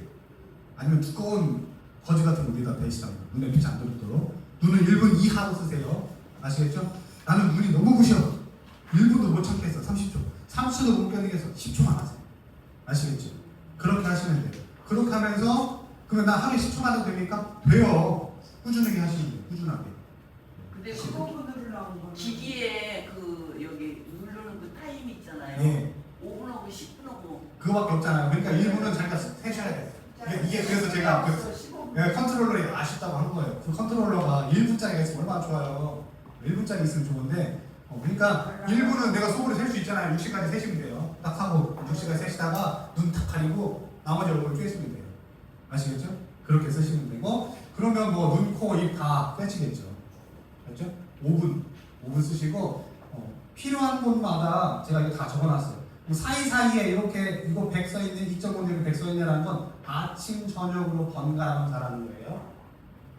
아니면 두꺼운 거즈 같은 거 위에다 대시던가 눈에 빛이 안 들어오도록 눈은 1분 이하로 쓰세요. 아시겠죠? 나는 눈이 너무 부셔. 1분도 못 참겠어. 30초. 30초도 못 견디겠어. 10초만 하세요. 아시겠죠? 그렇게 하시면 돼요. 그렇게 하면서 그러면 나 하루에 10초만 해도 됩니까? 돼요. 꾸준하게 하시면 돼요. 꾸준하게. 근데 15분으로 나온 거. 기기에 그 여기 누르는 그 타임 있잖아요. 예. 5분하고 10분하고 그거밖에 없잖아요. 그러니까 1분은 자기가 세셔야 돼요. 이게 그래서 제가 컨트롤러에 아쉽다고 한 거예요. 그 컨트롤러가 1분짜리가 있으면 얼마나 좋아요. 1분짜리 있으면 좋은데 그러니까 1분은 내가 속으로 셀 수 있잖아요. 60까지 세시면 돼요. 딱 하고 60까지 세시다가 눈 탁 가리고 나머지 얼굴 쬐시면 돼요. 아시겠죠? 그렇게 쓰시면 되고 그러면 뭐 눈, 코, 입 다 꿰치겠죠. 그렇죠? 5분 쓰시고 필요한 곳마다 제가 이거 다 적어놨어요. 사이사이에 이렇게 이거 100 써있네, 2.5는 100 써있네라는 건 아침, 저녁으로 번갈아 가라는 거예요.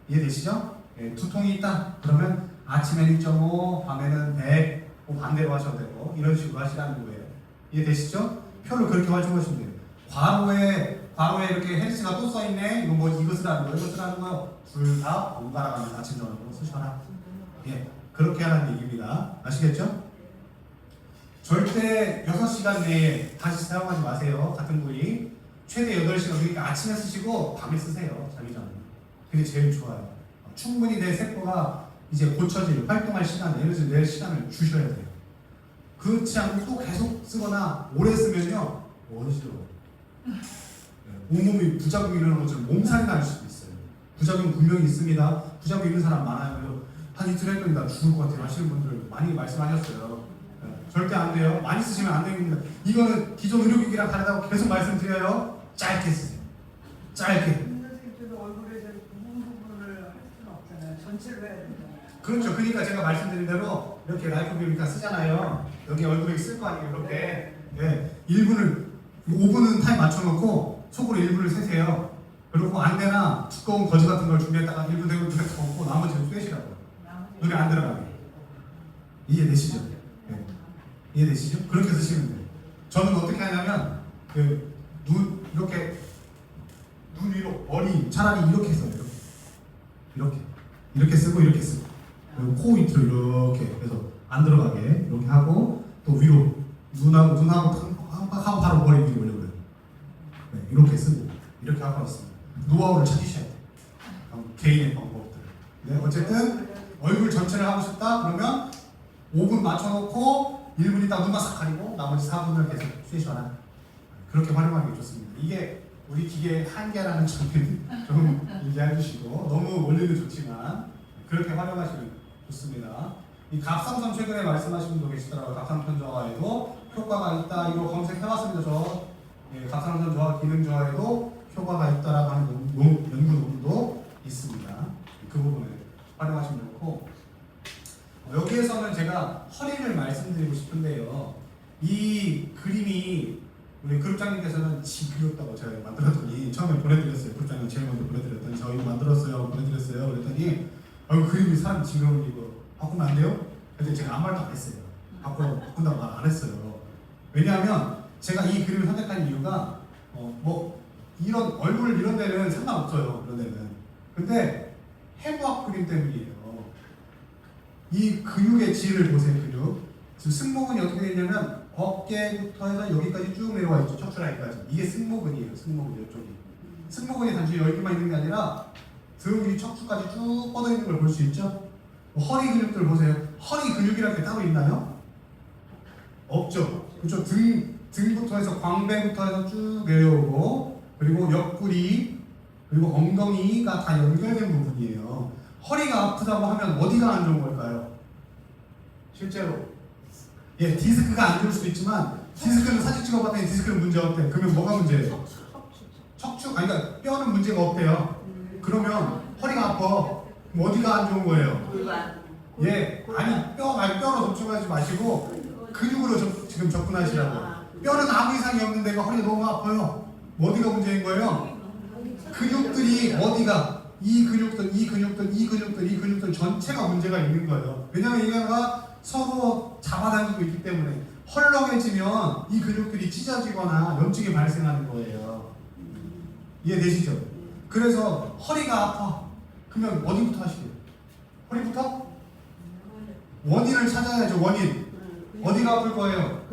이해되시죠? 네, 두통이 있다. 그러면 아침엔 1.5, 밤에는 100, 반대로 하셔도 되고 이런 식으로 하시라는 거예요. 이해되시죠? 표를 그렇게 활용하시면 돼요. 괄호에 이렇게 헬스가 또 써있네. 이거 쓰라는 거, 이거 쓰라는 거. 둘 다 번갈아 가면서 아침, 저녁으로 쓰셔라. 예, 그렇게 하라는 얘기입니다. 아시겠죠? 절대 6시간 내에 다시 사용하지 마세요. 같은 부위. 최대 8시간, 그러니까 아침에 쓰시고 밤에 쓰세요. 자기 전에. 그게 제일 좋아요. 충분히 내 세포가 이제 고쳐질, 활동할 시간, 에너지 낼 시간을 주셔야 돼요. 그렇지 않고 또 계속 쓰거나 오래 쓰면요. 싫어. 온몸이 부작용이 일어나는 것처럼 몸살이 날 수도 있어요. 부작용 분명히 있습니다. 부작용 있는 사람 많아요. 한 이틀 했더니 나 죽을 것 같아요 하시는 분들 많이 말씀하셨어요. 절대 안 돼요. 많이 쓰시면 안 됩니다. 이거는 기존 의료기기랑 다르다고 계속 말씀드려요. 짧게 쓰세요. 짧게. 선생님도 얼굴에 부분을 할 수는 없잖아요. 전체를 해야 되잖아요. 그렇죠. 그러니까 제가 말씀드린 대로 이렇게 라이프비우니까 쓰잖아요. 여기 얼굴에 쓸 거 아니에요. 이렇게. 네. 5분은 타임 맞춰놓고 속으로 1분을 세세요. 그리고 안대나 두꺼운 거즈 같은 걸 준비했다가 1분 되고 눈에 덮고 나머지는 빼시라고요. 눈에 안 들어가게. 이해되시죠? 네. 이해되시죠? 그렇게 쓰시면 돼요. 저는 어떻게 하냐면 눈 위로 머리 차라리 이렇게 써요. 이렇게. 이렇게 쓰고 이렇게 쓰고 그리고 코 밑으로 이렇게 해서 안 들어가게 이렇게 하고 또 위로 눈하고 바로 머리 위로 올려버려요. 네, 이렇게 쓰고 이렇게 하고 있습니다. 노하우를 찾으셔야 돼요. 개인의 방법들. 네, 어쨌든 얼굴 전체를 하고 싶다 그러면 5분 맞춰놓고 1분 있다 눈만 싹 가리고 나머지 4분을 계속 쉬셔라. 그렇게 활용하는 게 좋습니다. 이게 우리 기계의 한계라는 점을 좀 이해해 주시고 너무 원리는 좋지만 그렇게 활용하시면 좋습니다. 이 갑상선 최근에 말씀하신 분도 계시더라고요. 갑상선 저하에도 효과가 있다. 이거 검색해봤습니다. 저 갑상선 저하, 기능 저하에도 효과가 있다라고 하는 연구 논문도 있습니다. 그 부분을 활용하시면 좋고 여기에서는 제가 허리를 말씀드리고 싶은데요. 이 그림이 우리 그룹장님께서는 그렸다고 제가 만들었더니 처음에 보내드렸어요. 그룹장님 제일 먼저 보내드렸더니 저 이거 만들었어요. 보내드렸어요. 그랬더니 그림이 사람 지금 이거 바꾸면 안 돼요? 그래서 제가 아무 말도 안 했어요. 바꾼다고 말 안 했어요. 왜냐하면 제가 이 그림을 선택한 이유가 뭐 이런 얼굴 이런 데는 상관없어요. 이런 데는. 근데 해부학 그림 때문이에요. 이 근육의 질을 보세요. 근육. 지금 승모근이 어떻게 되냐면 어깨부터 해서 여기까지 쭉 내려와 있죠. 척추라인까지. 이게 승모근이에요. 승모근 이쪽이. 승모근이 단지 여기만 있는 게 아니라 등 위 척추까지 쭉 뻗어 있는 걸 볼 수 있죠. 허리 근육들 보세요. 허리 근육이라는 게 따로 있나요? 없죠. 그렇죠. 등부터 해서 광배부터 해서 쭉 내려오고 그리고 옆구리 그리고 엉덩이가 다 연결된 부분이에요. 허리가 아프다고 하면 어디가 안 좋은 걸까요? 실제로 디스크가 안 좋을 수도 있지만 디스크는 사진 찍어봤더니 디스크는 문제 없대. 그러면 뭐가 문제예요? 척추, 그러니까 뼈는 문제가 없대요. 그러면 허리가 아파. 그럼 어디가 안 좋은 거예요? 아니 뼈로 접촉하지 마시고 근육으로 지금 접근하시라고. 뼈는 아무 이상이 없는 데가 허리가 너무 아파요. 어디가 문제인 거예요? 근육들이 어디가 이 근육들 전체가 문제가 있는 거예요. 왜냐하면 얘가 서로 잡아당기고 있기 때문에 헐렁해지면 이 근육들이 찢어지거나 염증이 발생하는 거예요. 이해되시죠? 그래서 허리가 아파. 그러면 어디부터 하시게요? 허리부터? 원인을 찾아야죠. 원인. 어디가 아플 거예요?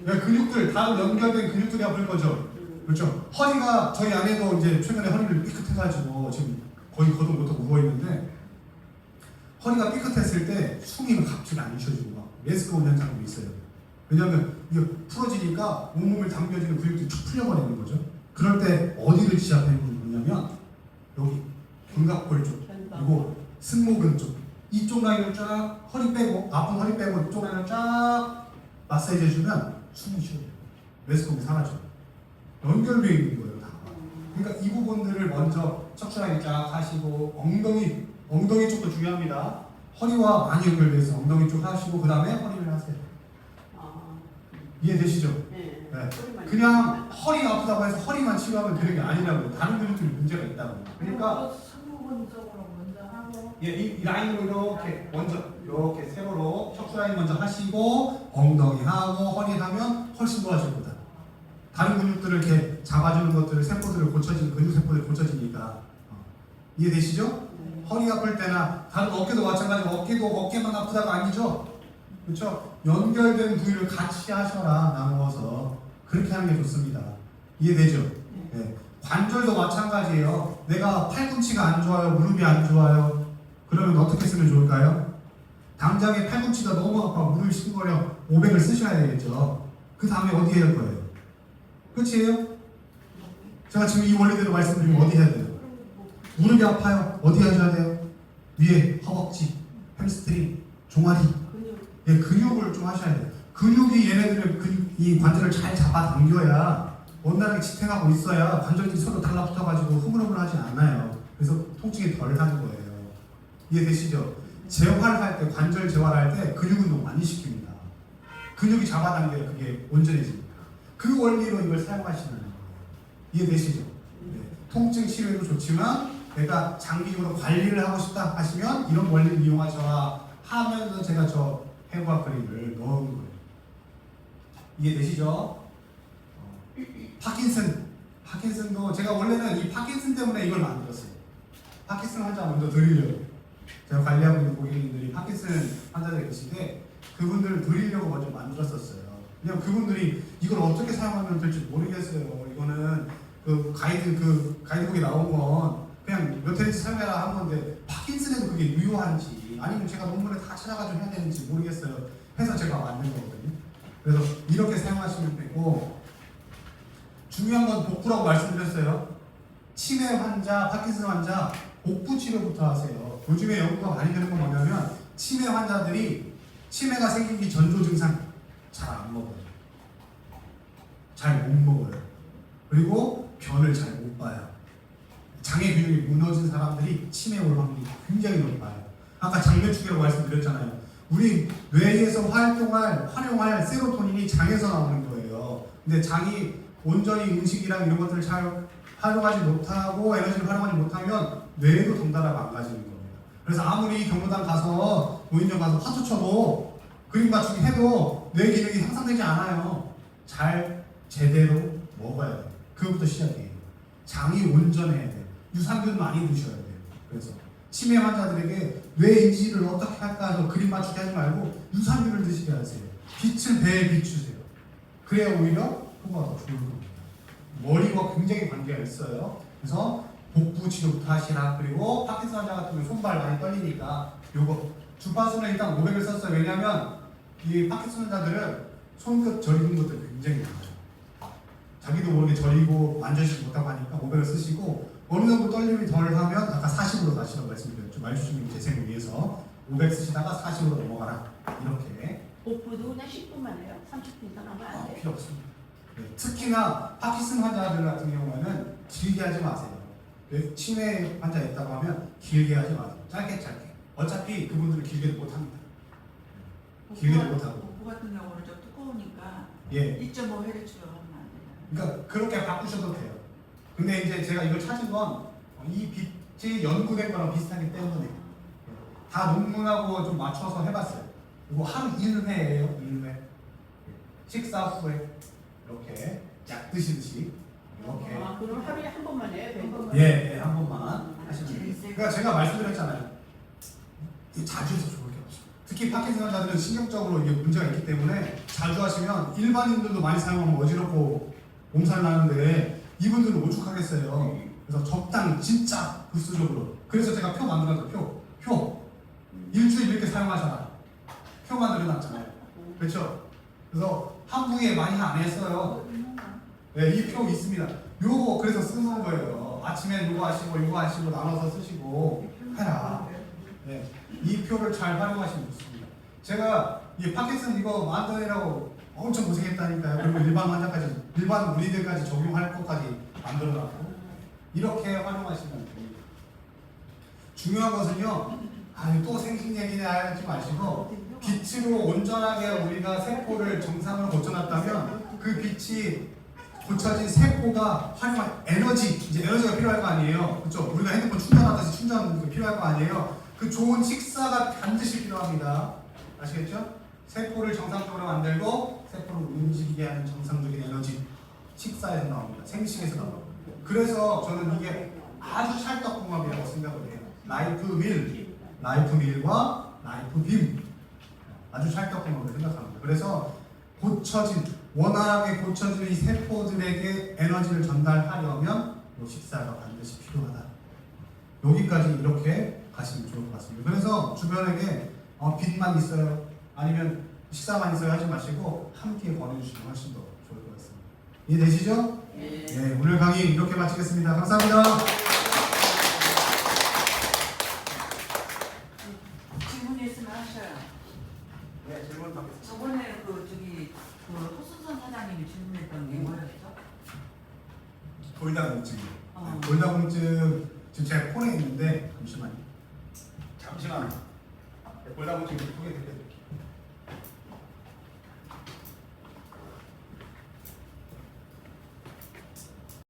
근육들 다 연결된 근육들이 아플 거죠. 그렇죠. 허리가 저희 아내도 이제 최근에 허리를 삐끗해가지고 지금 거의 거동 못하고 누워 있는데 허리가 삐끗했을 때 숨이 갑자기 안 쉬어지고 막 메스크 오는 장면이 있어요. 왜냐하면 이게 풀어지니까 온몸을 당겨지는 근육들이 쭉 풀려버리는 거죠. 그럴 때 어디를 지압해 보냐면 여기 견갑골 쪽 그리고 승모근 쪽 이쪽 라인을 쫙 허리 빼고 아픈 허리 빼고 이쪽 라인을 쫙 마사지 해주면 숨이 쉬어져요. 메스크홈이 사라져요. 연결되어 있는 거예요 다. 그러니까 이 부분들을 먼저 척추라인 쫙 하시고 엉덩이 쪽도 중요합니다. 허리와 많이 연결돼서 엉덩이 쪽 하시고 그 다음에 허리를 하세요. 이해되시죠? 네. 그냥 허리가 아프다고 해서 허리만 치료하면 되는 게 아니라고. 다른 근육들이 문제가 있다고. 그러니까 승모근적으로 먼저 하고 이 라인으로 이렇게 먼저 이렇게 세로로 척추 라인 먼저 하시고 엉덩이 하고 허리 하면 훨씬 좋아질 거다. 다른 근육들을 이렇게 잡아주는 것들을 세포들을 고쳐지는 근육 세포들이 고쳐지니까 이해되시죠? 허리 아플 때나 다른 어깨도 마찬가지로 어깨만 아프다가 아니죠? 그렇죠? 연결된 부위를 같이 하셔라. 나누어서 그렇게 하는 게 좋습니다. 이해되죠? 네. 관절도 마찬가지예요. 내가 팔꿈치가 안 좋아요, 무릎이 안 좋아요. 그러면 어떻게 쓰면 좋을까요? 당장에 팔꿈치가 너무 아파, 무릎이 싱거려 500을 쓰셔야 되겠죠. 그 다음에 어디 해야 할 거예요? 끝이에요? 제가 지금 이 원리대로 말씀드리면 어디 해야 돼요? 무릎이 아파요. 어디 하셔야 돼요? 위에 허벅지, 햄스트링, 종아리. 근육을 좀 하셔야 돼요. 근육이 얘네들을 이 관절을 잘 잡아당겨야 원활하게 지탱하고 있어야 관절들이 서로 달라붙어가지고 흐물흐물하지 않아요. 그래서 통증이 덜 하는 거예요. 이해되시죠? 재활할 때, 관절 재활할 때 근육 운동 많이 시킵니다. 근육이 잡아당겨야 그게 온전해집니다. 그 원리로 이걸 사용하시는 거예요. 이해되시죠? 네. 통증 치료에도 좋지만 내가 장기적으로 관리를 하고 싶다 하시면 이런 원리를 이용하셔라 하면서 제가 저 해부학 그림을 넣은 거예요. 이해되시죠? 파킨슨도 제가 원래는 이 파킨슨 때문에 이걸 만들었어요. 파킨슨 환자 먼저 드리려고. 제가 관리하고 있는 고객님들이 파킨슨 환자들 계신데 그분들을 드리려고 먼저 만들었었어요. 그냥 그분들이 이걸 어떻게 사용하면 될지 모르겠어요. 이거는 그 가이드북에 나온 건 그냥 몇 회지 사용해라 한 건데 파킨슨에도 그게 유효한지 아니면 제가 논문을 다 찾아가지고 해야 되는지 모르겠어요. 해서 제가 만든 거거든요. 그래서 이렇게 사용하시면 되고 중요한 건 복부라고 말씀드렸어요. 치매 환자, 파킨슨 환자 복부 치료부터 하세요. 요즘에 연구가 많이 되는 건 뭐냐면 치매 환자들이 치매가 생기기 전조 증상 잘 안 먹어요. 잘 못 먹어요. 그리고 변을 잘 못 봐요. 장애 균형이 무너진 사람들이 치매 올 확률이 굉장히 높아요. 아까 장면축이라고 말씀드렸잖아요. 우리 뇌에서 활용할 세로토닌이 장에서 나오는 거예요. 근데 장이 온전히 음식이랑 이런 것들을 잘 활용하지 못하고 에너지를 활용하지 못하면 뇌도 덩달아 망가지는 겁니다. 그래서 아무리 경로당 가서 노인정 가서 화투 쳐도 그림 맞추기 해도 뇌 기능이 향상되지 않아요. 잘 제대로 먹어야 돼요. 그것부터 시작이에요. 장이 온전해야 돼요. 유산균 많이 드셔야 돼요. 그래서 치매 환자들에게 뇌 인지를 어떻게 할까 해서 그림 맞추기 하지 말고 유산균을 드시게 하세요. 빛을 배에 비추세요. 그래야 오히려 효과가 더 좋을 겁니다. 머리와 굉장히 관계가 있어요. 그래서 복부 치료부터 하시라. 그리고 파킨슨 환자 같은 경우 손발 많이 떨리니까 요거 주파수는 일단 500을 썼어요. 왜냐하면 이 파킨슨 환자들은 손끝 저리는 것들 굉장히 많아요. 자기도 모르게 저리고 만져지지 못하고 하니까 500을 쓰시고 어느 정도 떨림이 덜 하면 아까 40으로 가시라고 말씀드렸죠. 말주주님 재생을 위해서 500 쓰시다가 40으로 넘어가라. 이렇게. 복부도 그냥 10분만 해요. 30분 이상 하면 안 돼요. 필요 없습니다. 네, 특히나 파킨슨 환자들 같은 경우에는 길게 하지 마세요. 치매 환자 있다고 하면 길게 하지 마세요. 짧게. 어차피 그분들은 길게도 못합니다. 길게도 못하고. 복부 같은 경우는 좀 두꺼우니까 예. 2.5회를 하면 안 돼요. 그러니까 그렇게 바꾸셔도 돼요. 근데 이제 제가 이걸 찾은 건 이 빛이 연구된 거랑 비슷하기 때문에 다 논문하고 좀 맞춰서 해봤어요. 그리고 하루 1회예요. 1회. 식사 후에 이렇게 약 드시듯이 이렇게. 아, 그럼 하루에 한 번만 해요? 한 번만? 예, 한 번만 하시면 돼요. 그러니까 제가 말씀드렸잖아요. 자주 해서 좋을 게 없어요. 특히 파킨슨 환자들은 신경적으로 이게 문제가 있기 때문에 자주 하시면 일반인들도 많이 사용하면 어지럽고 몸살 나는데 이분들은 오죽하겠어요. 그래서 적당히 진짜 부수적으로. 그래서 제가 표 만들어서 표 일주일 이렇게 사용하잖아. 표 만들어놨잖아요. 그렇죠? 그래서 한국에 많이 안 했어요. 네, 이 표 있습니다. 요거 그래서 쓰는 거예요. 아침에 요거 하시고 나눠서 쓰시고 해라. 네, 이 표를 잘 활용하시면 좋습니다. 제가 이 파킨슨 이거 만드느라고 엄청 고생했다니까요. 그리고 일반 우리들까지 적용할 것까지 만들어놨고 이렇게 활용하시면 됩니다. 중요한 것은요. 또 생식 얘기는 하지 마시고 빛으로 온전하게 우리가 세포를 정상으로 고쳐놨다면 그 빛이 고쳐진 세포가 활용할 에너지, 이제 에너지가 필요할 거 아니에요. 그렇죠? 우리가 핸드폰 충전하듯이 충전이 필요할 거 아니에요. 그 좋은 식사가 반드시 필요합니다. 아시겠죠? 세포를 정상적으로 만들고 세포를 움직이게 하는 정상적인 에너지 식사에서 나옵니다. 생식에서 나옵니다. 그래서 저는 이게 아주 찰떡궁합이라고 생각을 해요. 라이프 밀과 라이프 빔 아주 찰떡궁합을 생각합니다. 그래서 원활하게 고쳐진 이 세포들에게 에너지를 전달하려면 이 식사가 반드시 필요하다. 여기까지 이렇게 가시면 좋을 것 같습니다. 그래서 주변에게 빛만 있어요 아니면 식사만 있어요 하지 마시고 함께 권해주시면 훨씬 더 좋을 것 같습니다. 이해되시죠? 네, 오늘 강의 이렇게 마치겠습니다. 감사합니다. 질문 있으면 하셔요. 네, 질문 받겠습니다. 저번에 그 허순선 사장님이 질문했던 게 뭐였죠? 골다공증이요. 골다공증 지금 제 폰에 있는데 잠시만요. 골다공증 소개해드릴게요.